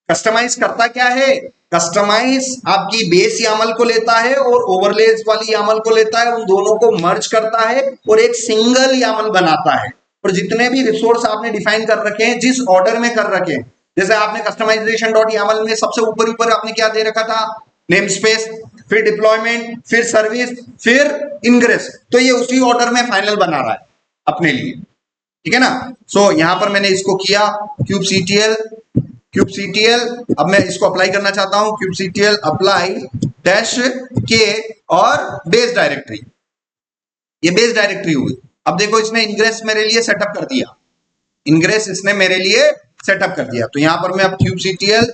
कस्टमाइज करता क्या है, कस्टमाइज आपकी बेस यामल को लेता है और ओवरलेज वाली यामल को लेता है, उन दोनों को मर्ज करता है और एक सिंगल यामल बनाता है। और जितने भी रिसोर्स आपने डिफाइन कर रखे हैं, जिस ऑर्डर में कर रखे हैं, जैसे आपने कस्टमाइजेशन डॉट यामल में सबसे ऊपर आपने क्या दे रखा था, नेम स्पेस, फिर डिप्लॉयमेंट, फिर सर्विस, फिर इंग्रेस। तो ये उसी ऑर्डर में फाइनल बना रहा है अपने लिए। ठीक है ना। सो यहां पर मैंने इसको किया kubectl, अब मैं इसको अप्लाई करना चाहता हूं, kubectl अप्लाई डैश के और बेस डायरेक्टरी, ये बेस डायरेक्टरी हुई। अब देखो इसने इंग्रेस मेरे लिए सेटअप कर दिया, इंग्रेस इसने मेरे लिए सेटअप कर दिया। तो यहां पर मैं अब kubectl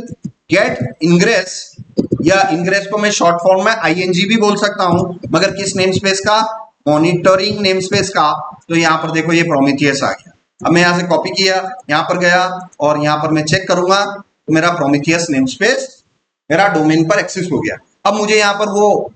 गेट इंग्रेस, या इंग्रेस को मैं शॉर्ट फॉर्म में ing भी बोल सकता हूं, मगर किस नेम स्पेस का, मॉनिटरिंग नेम स्पेस का। तो यहां पर देखो ये प्रोमीथियस आ गया। अब मैं यहां से कॉपी किया, यहां पर गया और यहां पर मैं चेक करूंगा तो मेरा प्रोमीथियस नेम स्पेस मेरा डोमेन पर एक्सेस हो गया। अब मुझे यहां पर वो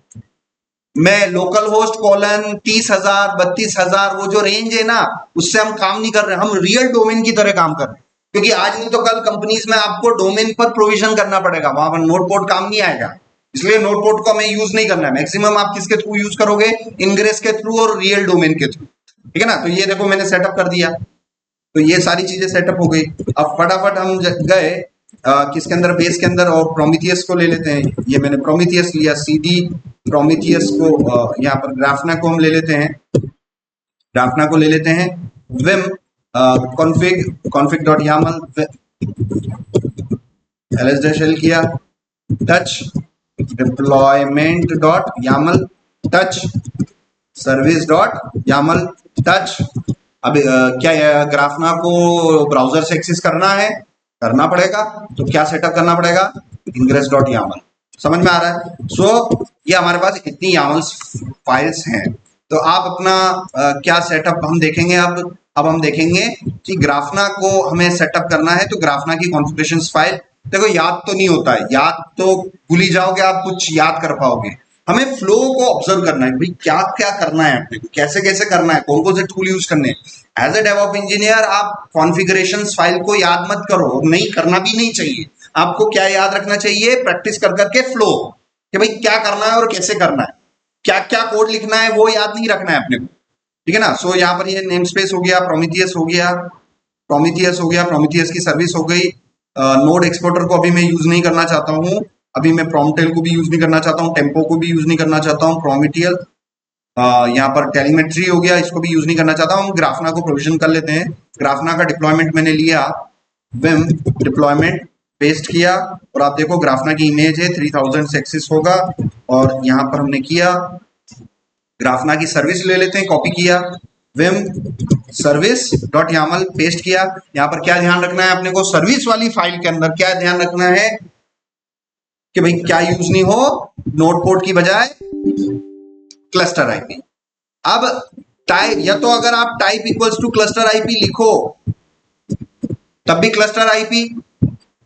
मैं लोकल होस्ट कॉलन 30,000 32,000 वो जो रेंज है ना, उससे हम काम नहीं कर रहे, हम रियल डोमेन की तरह काम कर रहे हैं। क्योंकि आज नहीं तो कल कंपनीज में आपको डोमेन पर प्रोविजन करना पड़ेगा, वहां पर नोड पोर्ट काम नहीं आएगा, इसलिए नोड पोर्ट को हमें यूज नहीं करना है। मैक्सिमम आप किसके थ्रू यूज करोगे, इंग्रेस के थ्रू और रियल डोमेन के थ्रू। ठीक है ना। तो ये देखो मैंने सेटअप कर दिया, तो ये सारी चीजें सेटअप हो गई। अब फटाफट हम गए किसके अंदर, बेस के अंदर, और प्रोमीथियस को ले लेते हैं। ये मैंने प्रोमीथियस लिया, सीडी प्रोमीथियस को यहाँ पर ग्राफना को हम ले लेते हैं, ग्राफना को ले लेते हैं। Vim config dot YAML ls-l किया, touch deployment dot YAML touch service dot YAML touch. अब क्या ग्राफना को ब्राउजर से एक्सेस करना है, करना पड़ेगा, तो क्या सेटअप करना पड़ेगा, ingress डॉट यामल। समझ में आ रहा है? सो ये हमारे पास इतनी यामल फाइल्स हैं। तो आप अपना क्या सेटअप हम देखेंगे। अब हम देखेंगे कि ग्राफना को हमें सेटअप करना है, तो ग्राफना की कॉन्फ़िगरेशन फाइल, देखो याद तो नहीं होता है, याद तो भूल ही जाओगे आप, कुछ याद कर पाओगे। हमें फ्लो को ऑब्जर्व करना है, भाई क्या क्या करना है अपने को, कैसे कैसे करना है, कौन कौन से टूल यूज करने हैं। एज ए डेवऑप इंजीनियर आप कॉन्फ़िगरेशन फाइल को याद मत करो, नहीं करना भी नहीं चाहिए। आपको क्या याद रखना चाहिए, प्रैक्टिस कर करके फ्लो, कि भाई क्या करना है और कैसे करना है, क्या क्या कोड लिखना है वो याद नहीं रखना है अपने को, ठीक है ना। सो यहाँ पर ये नेम स्पेस हो गया, प्रोमीथियस हो गया, प्रोमीथियस हो गया, प्रोमीथियस की सर्विस हो गई। नोड एक्सपोर्टर को अभी मैं यूज नहीं करना चाहता हूँ, अभी मैं प्रोमटेल को भी यूज नहीं करना चाहता हूँ, टेम्पो को भी यूज नहीं करना चाहता हूँ, प्रोमीथियल यहाँ पर टेलीमेट्री हो गया, इसको भी यूज नहीं करना चाहता हूँ। ग्राफना को प्रोविजन कर लेते हैं। ग्राफना का डिप्लॉयमेंट मैंने लिया, विम डिप्लॉयमेंट पेस्ट किया, और आप देखो ग्राफना की इमेज है 3000 से एक्सेस होगा, और यहाँ पर हमने किया ग्राफना की सर्विस ले लेते हैं, कॉपी किया, Vim service dot YAML paste किया। यहाँ पर क्या ध्यान रखना है अपने को, सर्विस वाली फाइल के अंदर क्या ध्यान रखना है कि भाई क्या यूज नहीं हो, नोड पोर्ट की बजाय क्लस्टर आईपी। अब टाइप, या तो अगर आप type equals two cluster IP लिखो तब भी क्लस्टर आईपी,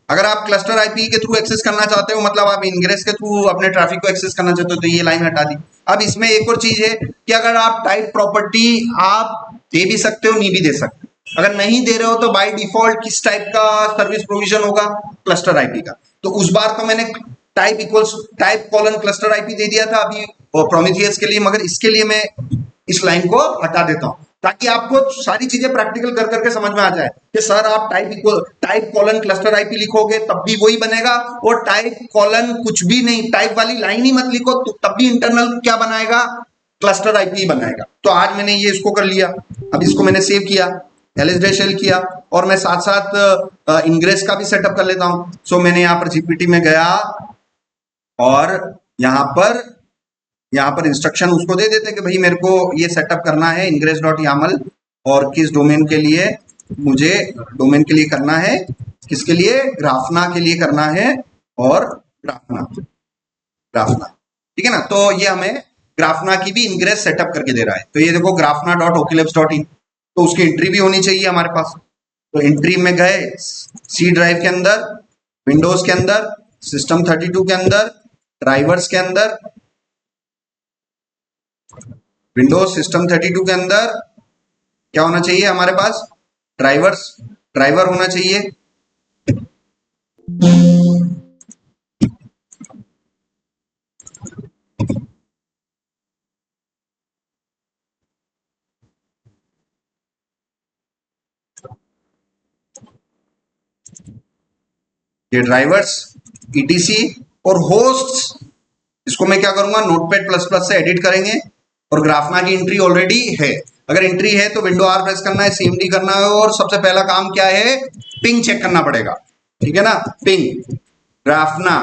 अगर आप क्लस्टर आईपी के थ्रू एक्सेस करना चाहते हो, मतलब आप इंग्रेस के थ्रू अपने ट्रैफिक को एक्सेस करना चाहते हो, तो ये लाइन हटा दी। अब इसमें एक और चीज है कि अगर आप टाइप प्रॉपर्टी आप दे भी सकते हो, नहीं भी दे सकते। अगर नहीं दे रहे हो तो बाय डिफॉल्ट किस टाइप का सर्विस प्रोविजन होगा, क्लस्टर आईपी का। तो उस बार तो मैंने type equals type colon cluster IP दे दिया था अभी प्रोमीथियस के लिए, मगर इसके लिए मैं इस लाइन को हटा देता हूं, ताकि आपको सारी चीजें प्रैक्टिकल कर करके समझ में आ जाए कि सर आप टाइप कॉलन क्लस्टर आईपी लिखोगे तब भी वही बनेगा, और टाइप कॉलन कुछ भी नहीं, टाइप वाली लाइन ही मत लिखो तो तब भी इंटरनल क्या बनाएगा, क्लस्टर आईपी बनाएगा। तो आज मैंने ये इसको कर लिया। अब इसको मैंने सेव किया, ls-l किया, और मैं साथ साथ इंग्रेस का भी सेटअप कर लेता हूं। सो मैंने यहाँ पर जीपीटी में गया, और यहाँ पर इंस्ट्रक्शन उसको दे देते हैं कि भाई मेरे को ये सेटअप करना है इंग्रेस डॉट यामल, और किस डोमेन के लिए, मुझे डोमेन के लिए करना है, किसके लिए, ग्राफना के लिए करना है, और ग्राफना, ठीक है ना। तो ये हमें ग्राफना की भी इंग्रेस सेटअप करके दे रहा है। तो ये देखो ग्राफना डॉट ओकेलैब्स डॉट इन, तो उसकी एंट्री भी होनी चाहिए हमारे पास। तो एंट्री में गए, सी ड्राइव के अंदर, विंडोज के अंदर, सिस्टम 32 के अंदर, ड्राइवर्स के अंदर, विंडोज सिस्टम 32 के अंदर क्या होना चाहिए हमारे पास, ड्राइवर होना चाहिए। ये ड्राइवर्स etc और होस्ट्स, इसको मैं क्या करूंगा, नोटपैड प्लस प्लस से एडिट करेंगे। और ग्राफना की एंट्री ऑलरेडी है, अगर एंट्री है तो विंडो आर प्रेस करना है, cmd करना है, और सबसे पहला काम क्या है, पिंग चेक करना पड़ेगा, ठीक है ना। Ping Grafana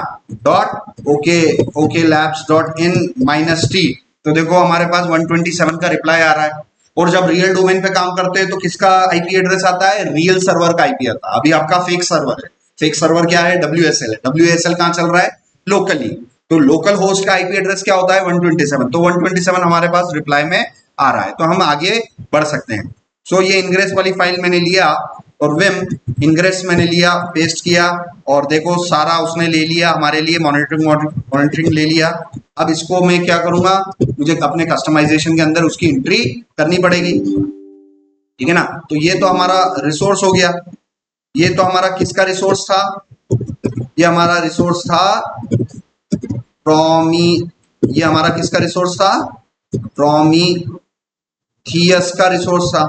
dot ok labs dot in -t, तो देखो हमारे पास 127 का रिप्लाई आ रहा है। और जब रियल डोमेन पे काम करते हैं तो किसका आईपी एड्रेस आता है, रियल सर्वर का आईपी आता है। अभी आपका फेक सर्वर है, फेक सर्वर क्या है, WSL है। WSL कहाँ चल रहा है, लोकली, तो लोकल होस्ट का आईपी एड्रेस क्या होता है, 127। तो 127 हमारे पास रिप्लाई में आ रहा है, तो हम आगे बढ़ सकते हैं। सो ये इंग्रेस वाली फाइल मैंने लिया, और विम इंग्रेस मैंने लिया, पेस्ट किया, और देखो सारा उसने ले लिया हमारे लिए, मॉनिटरिंग ले लिया। अब इसको मैं क्या करूंगा, मुझे अपने कस्टमाइजेशन के अंदर उसकी एंट्री करनी पड़ेगी, ठीक है ना। तो ये तो हमारा रिसोर्स हो गया। ये तो हमारा किसका रिसोर्स था, ये हमारा रिसोर्स था ये हमारा किसका रिसोर्स था, प्रोमीथियस का रिसोर्स था।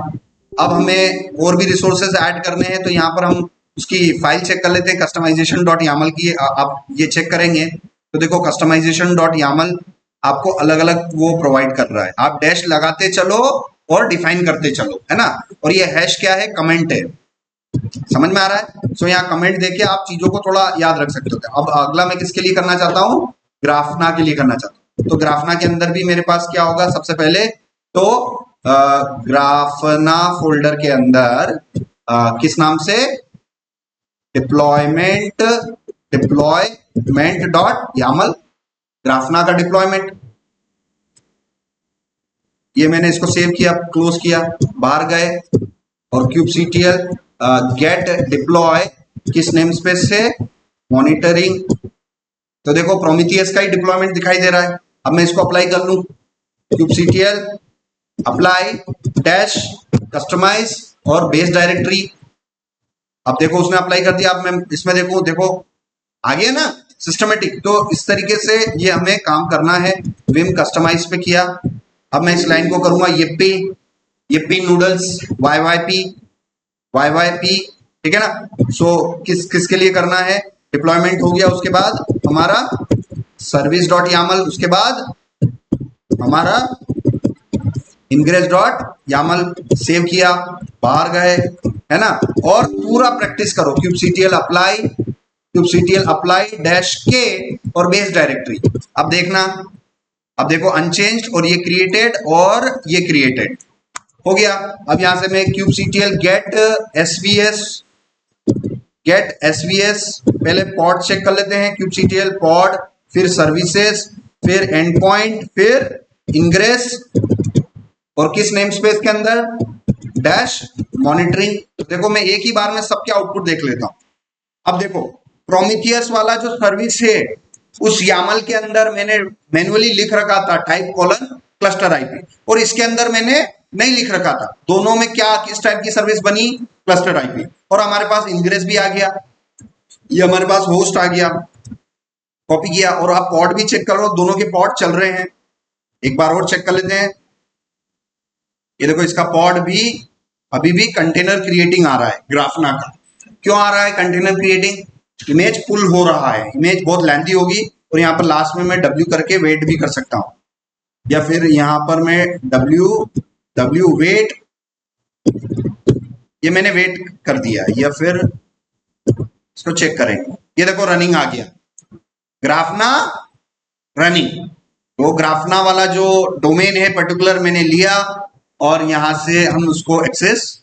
अब हमें और भी रिसोर्सेज ऐड करने हैं, तो यहाँ पर हम उसकी फाइल चेक कर लेते हैं कस्टमाइजेशन डॉट यामल की। आप ये चेक करेंगे तो देखो कस्टमाइजेशन डॉट यामल आपको अलग अलग वो प्रोवाइड कर रहा है। आप डैश लगाते चलो और डिफाइन करते चलो, है ना। और ये हैश क्या है, कमेंट है, समझ में आ रहा है। सो यहाँ कमेंट देके आप चीजों को थोड़ा याद रख सकते हो। अब अगला मैं किसके लिए करना चाहता हूँ, ग्राफना के लिए करना चाहता हूँ। तो ग्राफना के अंदर भी मेरे पास क्या होगा, सबसे पहले तो ग्राफना फोल्डर के अंदर किस नाम से, डिप्लॉयमेंट डॉट यामल, ग्राफना का डिप्लॉयमेंट। ये मैंने इसको सेव किया, क्लोज किया, बाहर गए और kubectl गेट डिप्लॉय किस नेम स्पेस से, मॉनिटरिंग। तो देखो प्रोमीथियस का ही डिप्लॉयमेंट दिखाई दे रहा है। अब मैं इसको अप्लाई कर लूं, kubectl अप्लाई डैश कस्टमाइज और बेस डायरेक्टरी। अब देखो उसने अप्लाई कर दिया। अब मैं इसमें देखो आ गया ना सिस्टमेटिक। तो इस तरीके से ये हमें काम करना है। विम कस्टमाइज पे किया। अब मैं इस लाइन को करूंगा yippee नूडल्स YYP, ठीक है ना। सो किसके लिए करना है, डिप्लॉयमेंट हो गया, उसके बाद हमारा सर्विस डॉट यामल, उसके बाद हमारा इंग्रेस डॉट यामल, सेव किया, बाहर गए, है ना। और पूरा प्रैक्टिस करो, kubectl अप्लाई डैश के और बेस डायरेक्टरी। अब देखना, अब देखो अनचेंज्ड और ये क्रिएटेड और ये क्रिएटेड हो गया। अब यहां से मैं kubectl गेट एसवीएस पहले पॉड चेक कर लेते हैं, kubectl पॉड, फिर सर्विसेज, फिर एंड पॉइंट, फिर इंग्रेस और किस नेम स्पेस के अंदर, डैश मॉनिटरिंग। तो देखो मैं एक ही बार में सबके आउटपुट देख लेता हूं। अब देखो प्रोमीथियस वाला जो सर्विस है उस यामल के अंदर मैंने मैन्युअली लिख रखा था टाइप कोलन क्लस्टर आईपी, और इसके अंदर मैंने नहीं लिख रखा था। दोनों में क्या किस टाइप की सर्विस बनी, क्लस्टर आईपी। और हमारे पास इंग्रेस भी आ गया, ये हमारे पास होस्ट आ गया, कॉपी किया। और आप पॉड भी चेक करो, दोनों के पॉड चल रहे हैं। एक बार और चेक कर लेते हैं। ये देखो इसका पॉड भी अभी भी कंटेनर क्रिएटिंग आ रहा है ग्राफना का। क्यों आ रहा है कंटेनर क्रिएटिंग, इमेज पुल हो रहा है, इमेज बहुत लेंथी होगी। और यहाँ पर लास्ट में मैं W करके वेट भी कर सकता हूँ, या फिर यहाँ पर मैं W वेट, ये मैंने वेट कर दिया, या फिर इसको चेक करेंगे। ये देखो रनिंग आ गया, ग्राफना रनिंग। वो ग्राफना वाला जो डोमेन है पर्टिकुलर मैंने लिया और यहां से हम उसको एक्सेस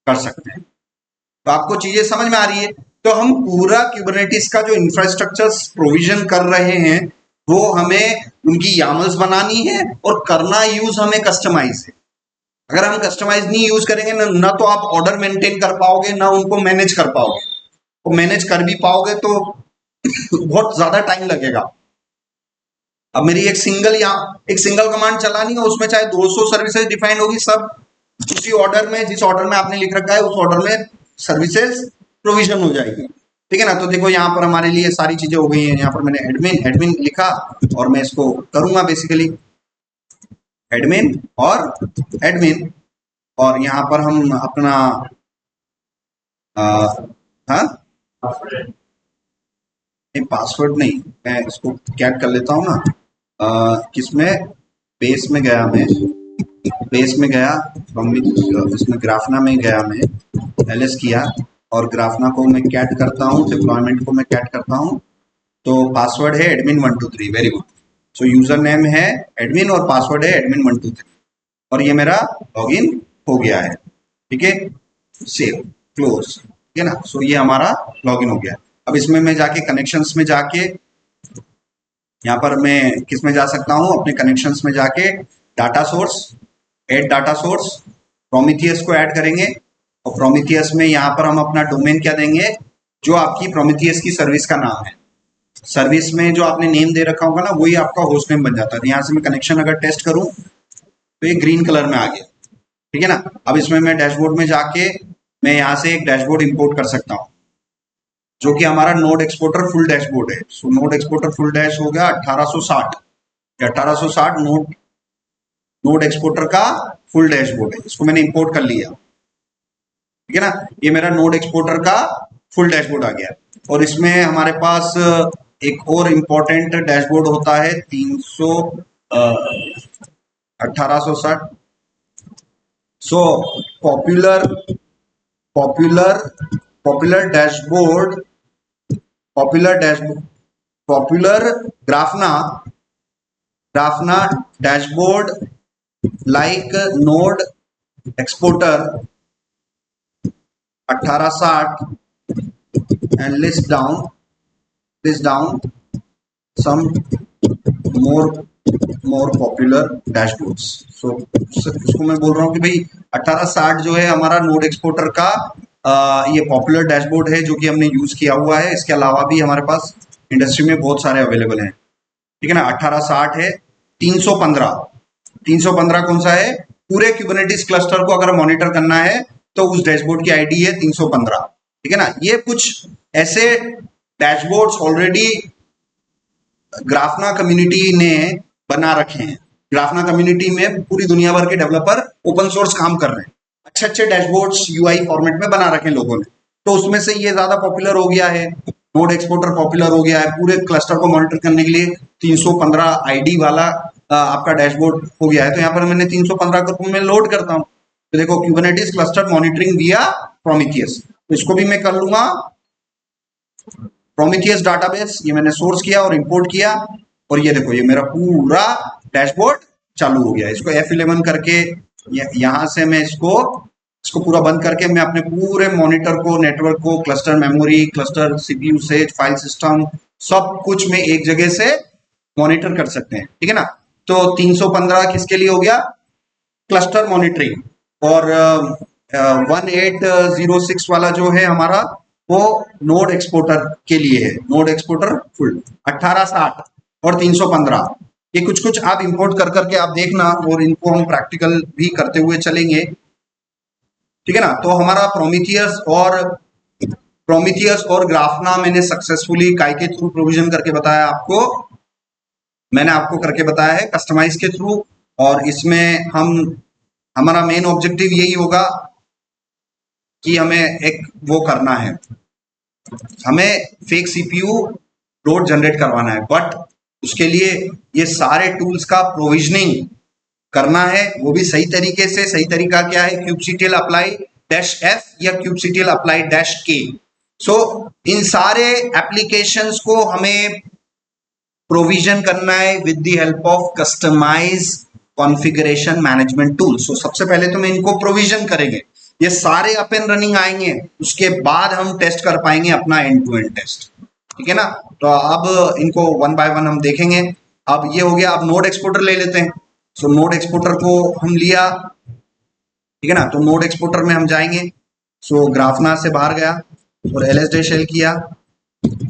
कर सकते हैं। तो आपको चीजें समझ में आ रही है। तो हम पूरा क्यूबरनेटिस का जो इंफ्रास्ट्रक्चर प्रोविजन कर रहे हैं वो हमें उनकी यामल्स बनानी है और करना यूज हमें कस्टमाइज है। अगर हम कस्टमाइज नहीं यूज करेंगे ना तो आप ऑर्डर मेंटेन कर पाओगे, ना उनको मैनेज कर पाओगे। तो मैनेज कर भी पाओगे तो बहुत ज्यादा टाइम लगेगा। अब मेरी एक सिंगल कमांड चलानी है, उसमें चाहे 200 सर्विसेज डिफाइन होगी, सब उसी ऑर्डर में, जिस ऑर्डर में आपने लिख रखा है उस ऑर्डर में सर्विसेज प्रोविजन हो जाएगी, ठीक है ना। तो देखो यहाँ पर हमारे लिए सारी चीजें हो गई हैं। यहाँ पर मैंने एडमिन लिखा और मैं इसको करूंगा बेसिकली एडमिन, और यहाँ पर हम अपना हाँ पासवर्ड नहीं, मैं इसको कैट कर लेता हूँ ना। किसमें, बेस में गया मैं, इसमें ग्राफना में गया मैं, एलएस किया और ग्राफना को मैं कैट करता हूँ, डिप्लॉयमेंट को मैं कैट करता हूँ। तो पासवर्ड है admin123, वेरी गुड। सो यूजर नेम है एडमिन और पासवर्ड है admin123 और ये मेरा लॉगिन हो गया है, ठीक है। सेव, क्लोज, ठीक है ना। सो ये हमारा लॉगिन हो गया। अब इसमें मैं जाके कनेक्शंस में जाके, यहाँ पर मैं किस में जा सकता हूँ, अपने कनेक्शंस में जाके data source, add data source, Prometheus को ऐड करेंगे और प्रोमीथियस में यहाँ पर हम अपना डोमेन क्या देंगे, जो आपकी प्रोमीथियस की सर्विस का नाम है। सर्विस में जो आपने नेम दे रखा होगा ना वही आपका होस्ट नेम बन जाता है। यहाँ से मैं कनेक्शन अगर टेस्ट करूं तो ये ग्रीन कलर में आ गया, ठीक है ना। अब इसमें मैं डैशबोर्ड में जाके मैं यहाँ से एक डैशबोर्ड इंपोर्ट कर सकता हूँ जो कि हमारा नोड एक्सपोर्टर फुल डैशबोर्ड है। सो नोड एक्सपोर्टर फुल डैश हो गया 1860 नोड एक्सपोर्टर का फुल डैशबोर्ड है। इसको मैंने इंपोर्ट कर लिया, ठीक है ना। ये मेरा नोड एक्सपोर्टर का फुल डैशबोर्ड आ गया। और इसमें हमारे पास एक और इम्पोर्टेंट डैशबोर्ड होता है 1860। So popular popular popular dashboard popular dashboard popular Grafana Grafana dashboard like node exporter 1860 and list down some more popular dashboards। so इसको मैं बोल रहा हूँ कि भाई 1860 जो है हमारा नोड एक्सपोर्टर का ये पॉपुलर डैशबोर्ड है जो कि हमने यूज किया हुआ है। इसके अलावा भी हमारे पास इंडस्ट्री में बहुत सारे अवेलेबल हैं, ठीक है ना। 1860 है। 315 कौन सा है? पूरे क्यूबरनेटिस क्लस्टर को अगर मॉनिटर करना है तो उस डैशबोर्ड की आईडी है 315, ठीक है ना। ये कुछ ऐसे डैशबोर्ड्स ऑलरेडी ग्राफना कम्युनिटी ने बना रखे हैं। ग्राफना कम्युनिटी में पूरी दुनिया भर के डेवलपर ओपन सोर्स काम कर रहे हैं, अच्छे अच्छे डैशबोर्ड्स यूआई फॉर्मेट में बना रखे हैं लोगों ने। तो उसमें से ये ज्यादा पॉपुलर हो गया है, नोड एक्सपोर्टर पॉपुलर हो गया है। पूरे क्लस्टर को मॉनिटर करने के लिए 315 आईडी वाला आपका डैशबोर्ड हो गया है। तो यहाँ पर मैंने 315 को मैं लोड करता हूँ तो देखो क्यूबरनेटिस क्लस्टर मॉनिटरिंग विया प्रोमीथियस। तो इसको भी मैं कर लूंगा प्रोमीथियस डाटाबेस। ये मैंने सोर्स किया और इंपोर्ट किया और ये देखो ये मेरा पूरा डैशबोर्ड चालू हो गया। इसको F11 करके यहां से मैं इसको पूरा बंद करके मैं अपने पूरे मॉनिटर को, नेटवर्क को, cluster memory, cluster CPU says, file system सब कुछ में एक जगह से मॉनिटर कर सकते हैं, ठीक है ना। तो 315 किसके लिए हो गया? Cluster monitoring. और 1806 वाला जो है हमारा वो नोड एक्सपोर्टर के लिए है। नोड एक्सपोर्टर फुल 1860 और 315 ये कुछ कुछ आप इंपोर्ट कर करके आप देखना और इनको हम प्रैक्टिकल भी करते हुए चलेंगे, ठीक है ना। तो हमारा प्रोमीथियस और ग्राफना मैंने सक्सेसफुली काय के थ्रू प्रोविजन करके बताया आपको। मैंने आपको करके बताया है कस्टमाइज के थ्रू। और इसमें हमारा मेन ऑब्जेक्टिव यही होगा कि हमें एक वो करना है, हमें फेक सीपीयू लोड जनरेट करवाना है। बट उसके लिए ये सारे टूल्स का प्रोविजनिंग करना है, वो भी सही तरीके से। सही तरीका क्या है? kubectl apply -f या kubectl apply -k। सो इन सारे एप्लीकेशंस को हमें प्रोविजन करना है with the help of customize configuration management tool. So सबसे पहले तो मैं इनको प्रोविजन करेंगे, ये सारे अप एंड रनिंग आएंगे, उसके बाद हम टेस्ट कर पाएंगे अपना एंड टू एंड टेस्ट, ठीक है ना। तो अब इनको वन बाय वन हम देखेंगे। अब ये हो गया। अब नोड एक्सपोर्टर ले लेते हैं। सो नोड एक्सपोर्टर को हम लिया, ठीक है ना। तो नोड एक्सपोर्टर में हम जाएंगे। सो ग्राफना से बाहर गया और LS-L किया,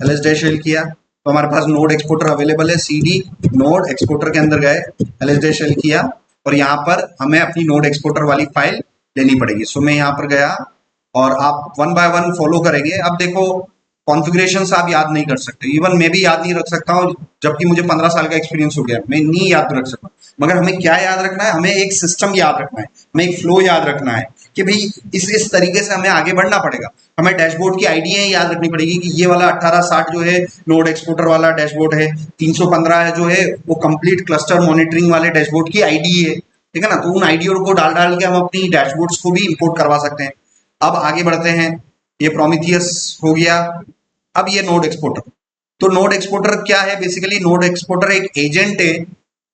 LS-L किया तो हमारे पास नोड एक्सपोर्टर अवेलेबल है। CD नोड एक्सपोर्टर के अंदर गए, LS-L किया और यहाँ पर हमें अपनी नोड एक्सपोर्टर वाली फाइल लेनी पड़ेगी। सो मैं यहाँ पर गया और आप वन बाय वन फॉलो करेंगे। अब देखो कॉन्फ़िगरेशंस आप याद नहीं कर सकते, इवन मैं भी याद नहीं रख सकता हूँ, जबकि मुझे 15 साल का एक्सपीरियंस हो गया, मैं नहीं याद रख सकता। मगर हमें क्या याद रखना है? हमें एक सिस्टम याद रखना है, हमें एक फ्लो याद रखना है कि भाई इस तरीके से हमें आगे बढ़ना पड़ेगा। हमें डैशबोर्ड की आईडिया याद रखनी पड़ेगी कि ये वाला 1860 जो है नोड एक्सपोर्टर वाला डैशबोर्ड है, 315 जो है वो कंप्लीट क्लस्टर मॉनिटरिंग वाले डैशबोर्ड की आईडी है, ठीक है ना। तो उन आईडियो को डाल के हम अपनी डैशबोर्ड्स को भी इंपोर्ट करवा सकते हैं। अब आगे बढ़ते हैं। ये प्रोमीथियस हो गया। अब ये नोड एक्सपोर्टर। तो नोड एक्सपोर्टर क्या है? बेसिकली नोड एक्सपोर्टर एक एजेंट है,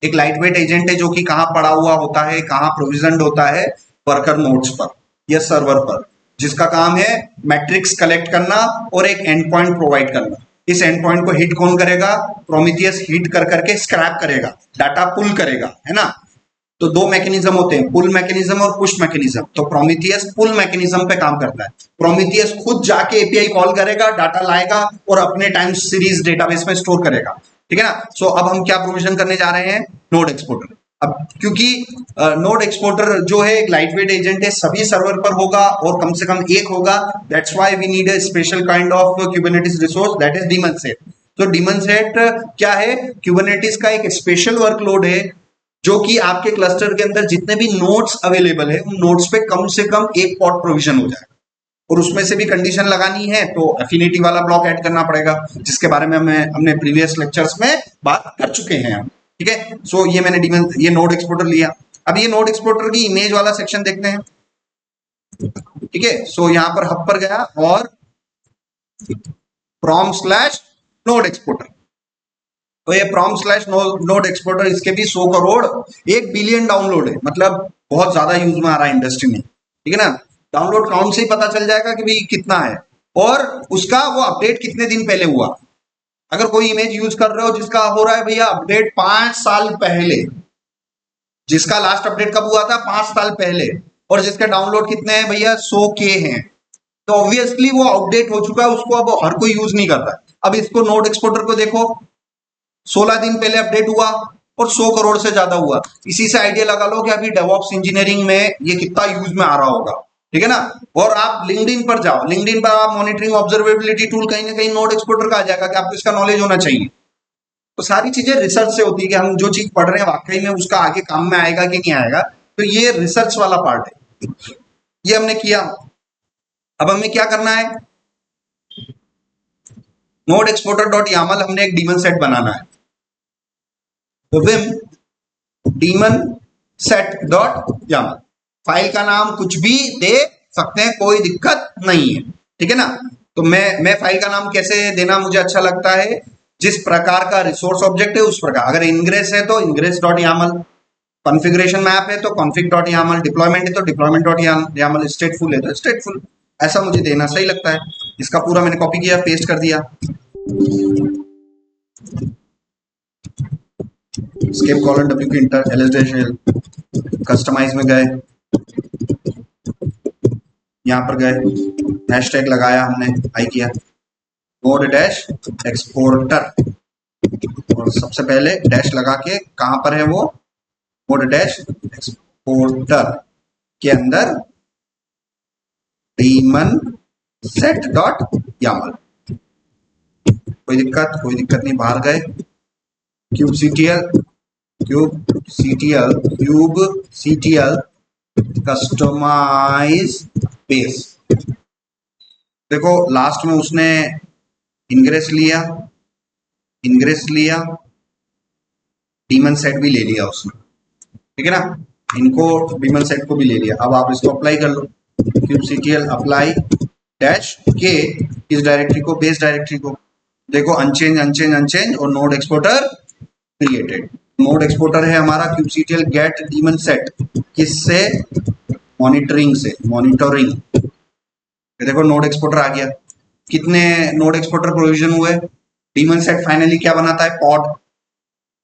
एक लाइटवेट एजेंट है जो कि कहाँ पड़ा हुआ होता है, कहाँ प्रोविजनड होता है? वर्कर नोड्स पर या सर्वर पर, जिसका काम है मैट्रिक्स कलेक्ट करना और एक एंड पॉइंट प्रोवाइड करना। इस एंड पॉइंट को हिट कौन करेगा? प्रोमीथियस हिट कर करके स्क्रैप करेगा, डाटा पुल करेगा, है ना। तो दो मैकेनिज्म होते हैं, पुल मैकेनिज्म और पुश मैकेनिज्म। तो प्रोमीथियस पुल मैकेनिज्म पे काम करता है। प्रोमीथियस खुद जाके एपीआई कॉल करेगा, डाटा लाएगा और अपने टाइम सीरीज डेटाबेस में स्टोर करेगा, ठीक है ना। सो अब हम क्या प्रोविजन करने जा रहे हैं? Node exporter. अब क्योंकि नोड एक्सपोर्टर जो है एक लाइटवेट एजेंट है, सभी सर्वर पर होगा और कम से कम एक होगा। That's why we need a special kind of Kubernetes resource, that is daemon set. तो डेमन सेट क्या है? क्यूबरनेटिस का एक स्पेशल वर्कलोड है जो कि आपके क्लस्टर के अंदर जितने भी नोड्स अवेलेबल है उन नोड्स पे कम से कम एक पॉड प्रोविजन हो जाएगा। और उसमें से भी कंडीशन लगानी है तो एफिनिटी वाला ब्लॉक ऐड करना पड़ेगा, जिसके बारे में हमने प्रीवियस लेक्चर्स में बात कर चुके हैं हम। ठीक है, सो ये मैंने ये नोड एक्सपोर्टर लिया। अब ये नोड एक्सपोर्टर की इमेज वाला सेक्शन देखते हैं। ठीक है, सो यहां पर हब पर गया और prom/node एक्सपोर्टर, तो ये prom/node एक्सपोर्टर, इसके भी 100 करोड़ 1 बिलियन डाउनलोड है, मतलब बहुत ज्यादा यूज में आ रहा है इंडस्ट्री में। ठीक है ना, डाउनलोड काउंट से ही पता चल जाएगा कि भाई कितना है और उसका वो अपडेट कितने दिन पहले हुआ। अगर कोई इमेज यूज कर रहे हो जिसका हो रहा है भैया अपडेट 5 साल पहले, जिसका लास्ट अपडेट कब हुआ था 5 साल पहले, और जिसके डाउनलोड कितने हैं भैया 100K हैं, तो ऑब्वियसली वो आउटडेट हो चुका है, उसको अब हर कोई यूज नहीं कर रहा है। अब इसको नोड एक्सपोर्टर को देखो, 16 दिन पहले अपडेट हुआ और 100 करोड़ से ज्यादा हुआ। इसी से आइडिया लगा लो कि अभी डेवऑप्स इंजीनियरिंग में ये कितना यूज में आ रहा होगा। ठीक है ना, और आप लिंक्डइन पर जाओ, लिंक्डइन पर आप मॉनिटरिंग ऑब्जर्वेबिलिटी टूल कहीं ना कहीं नोड एक्सपोर्टर का आ जाएगा कि आपको इसका नॉलेज होना चाहिए। तो सारी चीजें रिसर्च से होती है कि हम जो चीज पढ़ रहे हैं वाकई में उसका आगे काम में आएगा कि नहीं आएगा, तो ये रिसर्च वाला पार्ट है। ये हमने किया। अब हमें क्या करना है, नोड एक्सपोर्टर डॉट यामल हमने एक डीमन सेट बनाना है, तो vim daemon set dot YAML, file का नाम कुछ भी दे सकते हैं, कोई दिक्कत नहीं है। ठीक है ना, तो मैं फाइल का नाम कैसे देना मुझे अच्छा लगता है, जिस प्रकार का रिसोर्स ऑब्जेक्ट है उस प्रकार, अगर इंग्रेस है तो ingress dot Yamala, configuration map है तो कॉन्फ़िग डॉट यामल, डिप्लॉयमेंट है तो डिप्लॉयमेंट डॉट यामल, स्टेटफुल है तो स्टेटफुल, ऐसा मुझे देना सही लगता है। इसका पूरा मैंने कॉपी किया, पेस्ट कर दिया, escape colon wq enter ls-l, Kustomize में गए, यहाँ पर गए, हैशटैग लगाया हमने, आई किया नोड डैश एक्सपोर्टर, और सबसे पहले डैश लगा के कहां पर है वो, नोड डैश एक्सपोर्टर के अंदर डीमन सेट डॉट यामल, कोई दिक्कत नहीं, बाहर गए, क्यूब सीटीएल कस्टमाइज बेस, देखो लास्ट में उसने इंग्रेस लिया, डीमन सेट भी ले लिया उसने। ठीक है ना, इनको डीमन सेट को भी ले लिया। अब आप इसको अप्लाई कर लो, क्यूबसीटीएल अप्लाई डैश के इस डायरेक्टरी को, बेस डायरेक्टरी को, देखो अनचेंज और node exporter created. Node exporter है हमारा क्यूबसीटीएल गेट डीमन सेट, किससे, मॉनिटरिंग से, मॉनिटरिंग, देखो नोड एक्सपोर्टर आ गया। कितने नोड एक्सपोर्टर प्रोविजन हुए, डीमन सेट फाइनली क्या बनाता है, पॉड,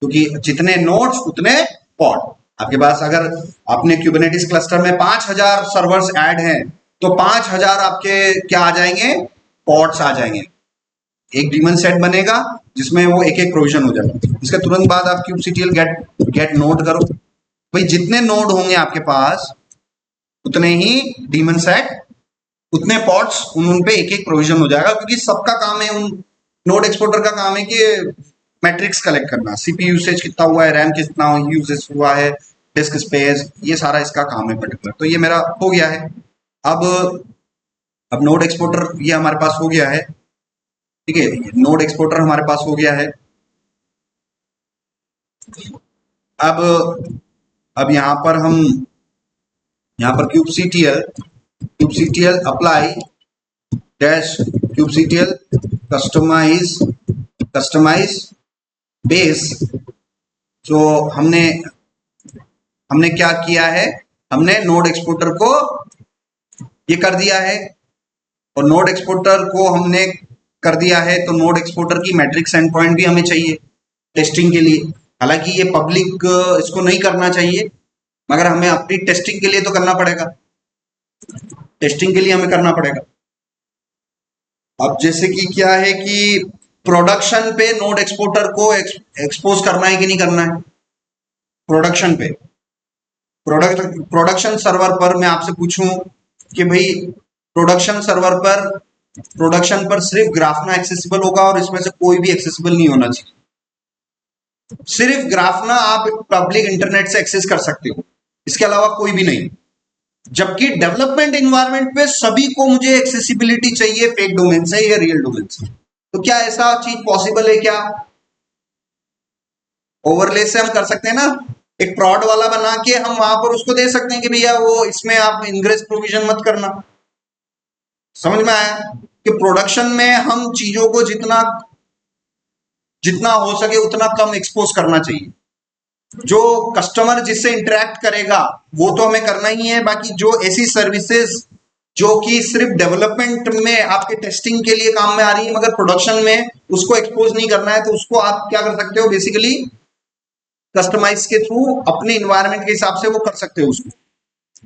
क्योंकि जितने नोड्स उतने पॉड। आपके पास अगर अपने क्यूबरनेटिस क्लस्टर में 5000 सर्वर्स ऐड हैं तो 5000 आपके क्या आ जाएंगे, पॉड्स आ जाएंगे। एक डीमन सेट बनेगा जिसमें वो एक एक प्रोविजन हो जाएगा। इसके तुरंत बाद आप क्यूबसीटीएल गेट नोड करो, भाई जितने नोड होंगे आपके पास उतने ही डीमन सेट, उतने पॉड्स, उन पे एक एक प्रोविजन हो जाएगा, क्योंकि सबका काम है, उन नोड एक्सपोर्टर का काम है कि मैट्रिक्स कलेक्ट करना, सीपीयू यूसेज कितना हुआ है, रैम कितना यूजेस हुआ है, डिस्क स्पेस, ये सारा इसका काम है पर्टिकुलर। तो ये मेरा हो गया है। अब नोड एक्सपोर्टर ये हमारे पास हो गया है। ठीक है, नोड एक्सपोर्टर हमारे पास हो गया है। अब यहाँ पर क्यूबसीटीएल अप्लाई डैश क्यूबसीटीएल कस्टमाइज बेस। जो हमने क्या किया है, हमने नोड एक्सपोर्टर को ये कर दिया है, और नोड एक्सपोर्टर को हमने कर दिया है तो नोड एक्सपोर्टर की मैट्रिक्स एंड पॉइंट भी हमें चाहिए टेस्टिंग के लिए। हालांकि ये पब्लिक इसको नहीं करना चाहिए, मगर हमें अपनी टेस्टिंग के लिए तो करना पड़ेगा, टेस्टिंग के लिए हमें करना पड़ेगा। अब जैसे कि क्या है कि प्रोडक्शन पे नोड एक्सपोर्टर को एक्सपोज करना है कि नहीं करना है, प्रोडक्शन पे, प्रोडक्शन सर्वर पर मैं आपसे पूछूं कि भाई प्रोडक्शन पर सिर्फ ग्राफना एक्सेसिबल होगा और इसमें से कोई भी एक्सेसिबल नहीं होना चाहिए। सिर्फ ग्राफना आप पब्लिक इंटरनेट से एक्सेस कर सकते हो, इसके अलावा कोई भी नहीं। जबकि डेवलपमेंट इन्वायरमेंट पे सभी को मुझे एक्सेसिबिलिटी चाहिए, फेक डोमेन से या रियल डोमेन से। तो क्या ऐसा चीज पॉसिबल है क्या? ओवरले से हम कर सकते हैं ना, एक प्रॉड वाला बना के हम वहां पर उसको दे सकते हैं कि भैया वो इसमें आप इंग्रेस प्रोविजन मत करना। समझ में आया कि प्रोडक्शन में हम चीजों को जितना जितना हो सके उतना कम एक्सपोज करना चाहिए। जो कस्टमर जिससे इंटरेक्ट करेगा वो तो हमें करना ही है, बाकी जो ऐसी सर्विसेज जो कि सिर्फ डेवलपमेंट में आपके टेस्टिंग के लिए काम में आ रही है मगर प्रोडक्शन में उसको एक्सपोज नहीं करना है, तो उसको आप क्या कर सकते हो, बेसिकली कस्टमाइज के थ्रू अपने इन्वायरमेंट के हिसाब से वो कर सकते हो उसको।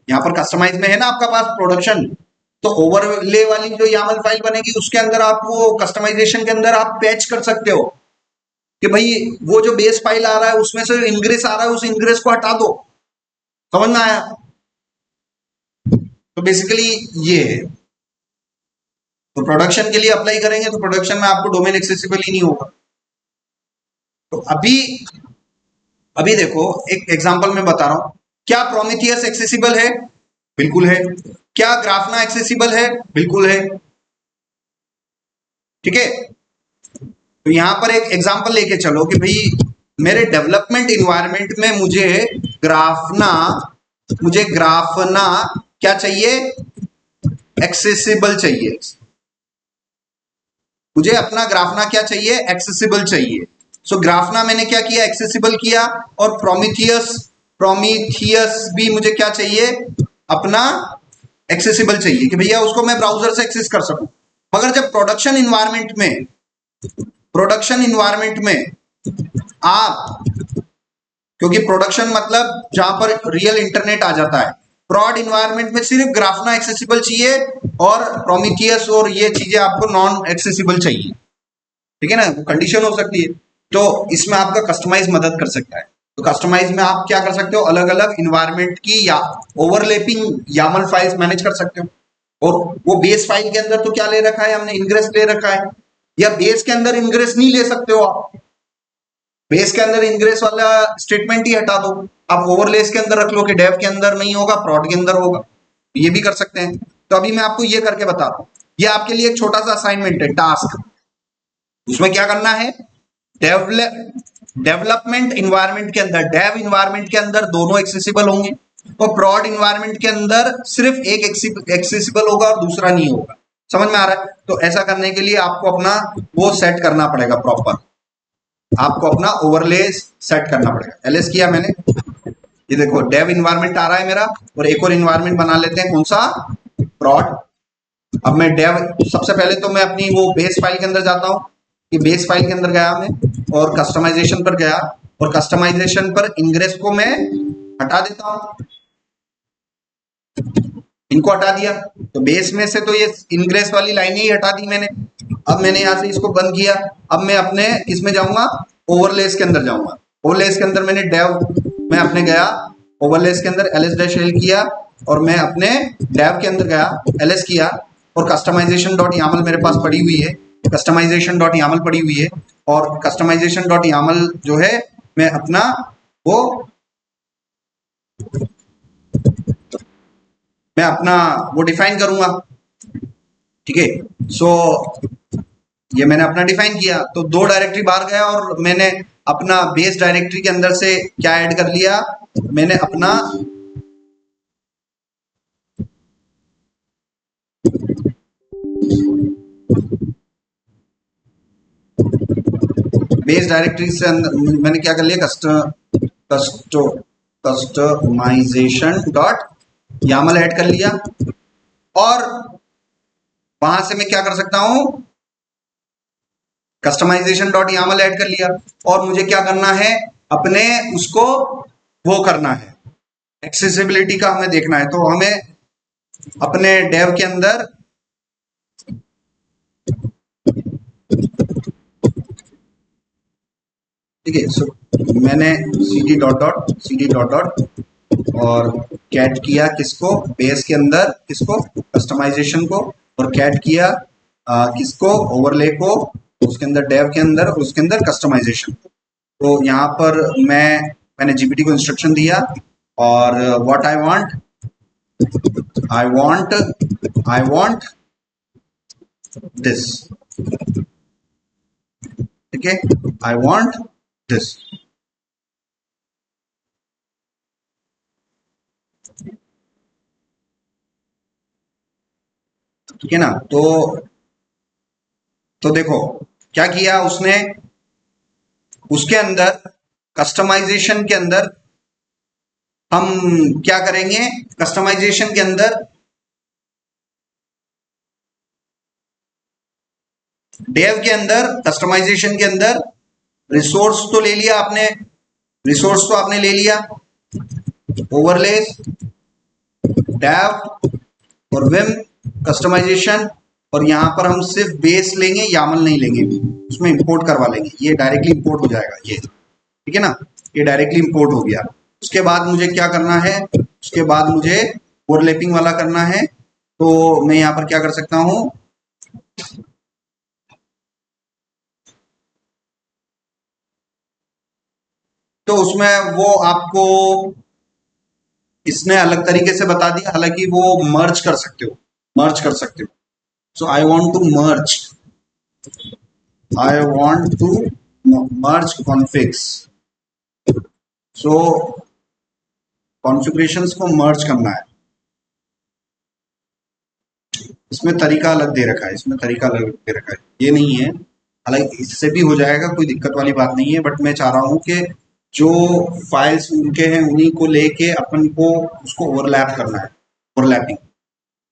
यहाँ पर कस्टमाइज में है ना आपका पास प्रोडक्शन, तो ओवरले वाली जो यामल फाइल बनेगी उसके अंदर आप वो कस्टमाइजेशन के अंदर आप पैच कर सकते हो कि भाई वो जो बेस फाइल आ रहा है उसमें से इंग्रेस आ रहा है, उस इंग्रेस को हटा दो। समझ में आया? तो बेसिकली ये है। तो प्रोडक्शन के लिए अप्लाई करेंगे तो प्रोडक्शन में आपको डोमेन एक्सेसिबल ही नहीं होगा। तो अभी अभी देखो एक एग्जांपल मैं बता रहा हूं। क्या प्रोमीथियस एक्सेसिबल है? बिल्कुल है। क्या ग्राफना एक्सेसिबल है? बिल्कुल है। ठीक है, तो यहां पर एक एग्जांपल लेके चलो कि भाई मेरे डेवलपमेंट इन्वायरमेंट में ग्राफना मुझे ग्राफना क्या चाहिए? एक्सेसिबल चाहिए। मुझे अपना ग्राफना क्या चाहिए? एक्सेसिबल चाहिए। सो ग्राफना मैंने क्या किया? एक्सेसिबल किया। और प्रोमीथियस प्रोमीथियस भी मुझे क्या चाहिए? अपना एक्सेसिबल चाहिए कि भैया उसको मैं ब्राउजर से एक्सेस कर सकूं। मगर जब प्रोडक्शन इन्वायरमेंट में आप, क्योंकि प्रोडक्शन मतलब जहां पर रियल इंटरनेट आ जाता है, प्रॉड इन्वायरमेंट में सिर्फ ग्राफना एक्सेसिबल चाहिए और प्रोमीथियस और ये चीजें आपको नॉन एक्सेसिबल चाहिए। ठीक है ना, वो कंडीशन हो सकती है। तो इसमें आपका कस्टमाइज मदद कर सकता है। तो कस्टमाइज में आप क्या कर सकते हो? अलग अलग इन्वायरमेंट की या ओवरलैपिंग यामल फाइल्स मैनेज कर सकते हो। और वो बेस फाइल के अंदर तो क्या ले रखा है हमने? इंग्रेस ले रखा है। या बेस के अंदर इंग्रेस नहीं ले सकते हो आप, बेस के अंदर इंग्रेस वाला स्टेटमेंट ही हटा दो, आप ओवरलेस के अंदर रख लो कि डेव के अंदर नहीं होगा, प्रॉड के अंदर होगा। ये भी कर सकते हैं। तो अभी मैं आपको ये करके बता रहा हूं। ये आपके लिए एक छोटा सा असाइनमेंट है, टास्क। उसमें क्या करना है? डेवलपमेंट इन्वायरमेंट के अंदर, डेव इन्वायरमेंट के अंदर दोनों एक्सेसिबल होंगे और प्रॉड इन्वायरमेंट के अंदर सिर्फ एक एक्सेसिबल होगा और दूसरा नहीं होगा। समझ में आ रहा है? तो ऐसा करने के लिए आपको अपना वो सेट करना पड़ेगा प्रॉपर, आपको अपना ओवरले सेट करना पड़ेगा। एलएस किया मैंने, ये देखो डेव इन्वायरमेंट आ रहा है मेरा, और एक और इन्वायरमेंट बना लेते हैं, कौन सा? प्रॉड। अब मैं डेव, सबसे पहले तो मैं अपनी वो बेस फाइल के अंदर जाता हूँ कि बेस फाइल के अंदर गया मैं और कस्टमाइजेशन पर गया, और कस्टमाइजेशन पर इंग्रेस को मैं हटा देता हूँ, इनको हटा दिया। तो बेस में से तो ये इंग्रेस वाली लाइनें ही हटा दी मैंने। अब मैंने यहां से इसको बंद किया। अब मैं अपने इसमें जाऊंगा, ओवरलेस के अंदर जाऊंगा। ओवरलेस के अंदर मैंने डेव में अपने गया, ओवरलेस के अंदर एलएस डैश एल किया, और मैं अपने डेव के अंदर गया, एलएस किया, और कस्टमाइजेशन डॉट यामल मेरे पास पड़ी हुई है, कस्टमाइजेशन डॉट यामल पड़ी हुई है। और कस्टमाइजेशन डॉट यामल जो है मैं अपना वो डिफाइन करूंगा। ठीक है, सो ये मैंने अपना डिफाइन किया, तो दो डायरेक्टरी बाहर गया और मैंने अपना बेस डायरेक्टरी के अंदर से क्या ऐड कर लिया? मैंने अपना बेस डायरेक्टरी से मैंने क्या कर लिया? कस्टमाइजेशन डॉट यामल ऐड कर लिया, और वहां से मैं क्या कर सकता हूं? कस्टमाइजेशन डॉट यामल ऐड कर लिया। और मुझे क्या करना है? अपने उसको वो करना है, एक्सेसिबिलिटी का हमें देखना है। तो हमें अपने डेव के अंदर ठीक है, सो मैंने सी डी डॉट डॉट और कैट किया किसको? बेस के अंदर किसको? कस्टमाइजेशन को। और कैट किया किसको? ओवरले को, उसके अंदर डेव के अंदर, उसके अंदर कस्टमाइजेशन। तो यहाँ पर मैंने जीपीटी को इंस्ट्रक्शन दिया और what I want I want this. ठीक है, I want this. ठीक है ना। तो देखो क्या किया उसने, उसके अंदर कस्टमाइजेशन के अंदर हम क्या करेंगे, कस्टमाइजेशन के अंदर डेव के अंदर, कस्टमाइजेशन के अंदर रिसोर्स तो ले लिया आपने, रिसोर्स तो आपने ले लिया, ओवरलेस, डेव और विम कस्टमाइजेशन, और यहां पर हम सिर्फ बेस लेंगे, यामल नहीं लेंगे, उसमें इंपोर्ट करवा लेंगे, ये डायरेक्टली इंपोर्ट हो जाएगा ये, ठीक है ना, ये डायरेक्टली इंपोर्ट हो गया। उसके बाद मुझे क्या करना है, उसके बाद मुझे ओवरलैपिंग वाला करना है, तो मैं यहां पर क्या कर सकता हूं, तो उसमें वो आपको इसने अलग तरीके से बता दिया, हालांकि वो मर्ज कर सकते हो, मर्ज कर सकते हो। So I want to merge, I want to merge configs, so configurations को मर्ज करना है। इसमें तरीका अलग दे रखा है, इसमें तरीका अलग दे रखा है, ये नहीं है, हालांकि इससे भी हो जाएगा, कोई दिक्कत वाली बात नहीं है, बट मैं चाह रहा हूं कि जो फाइल्स उनके हैं उन्हीं को लेके अपन को उसको ओवरलैप करना है, ओवरलैपिंग।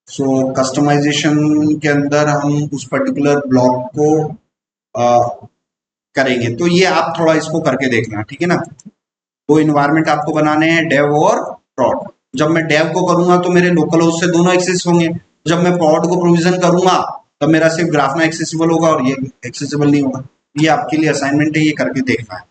सो कस्टमाइजेशन के अंदर हम उस पर्टिकुलर ब्लॉक को करेंगे, तो ये आप थोड़ा इसको करके देखना, ठीक है ना। वो इन्वायरमेंट आपको बनाने हैं डेव और prod। जब मैं डेव को करूंगा तो मेरे लोकल होस्ट से दोनों एक्सेस होंगे, जब मैं prod को प्रोविजन करूंगा तब मेरा सिर्फ ग्राफ में एक्सेसिबल होगा और ये एक्सेसिबल नहीं होगा। ये आपके लिए असाइनमेंट है, ये करके देखना है।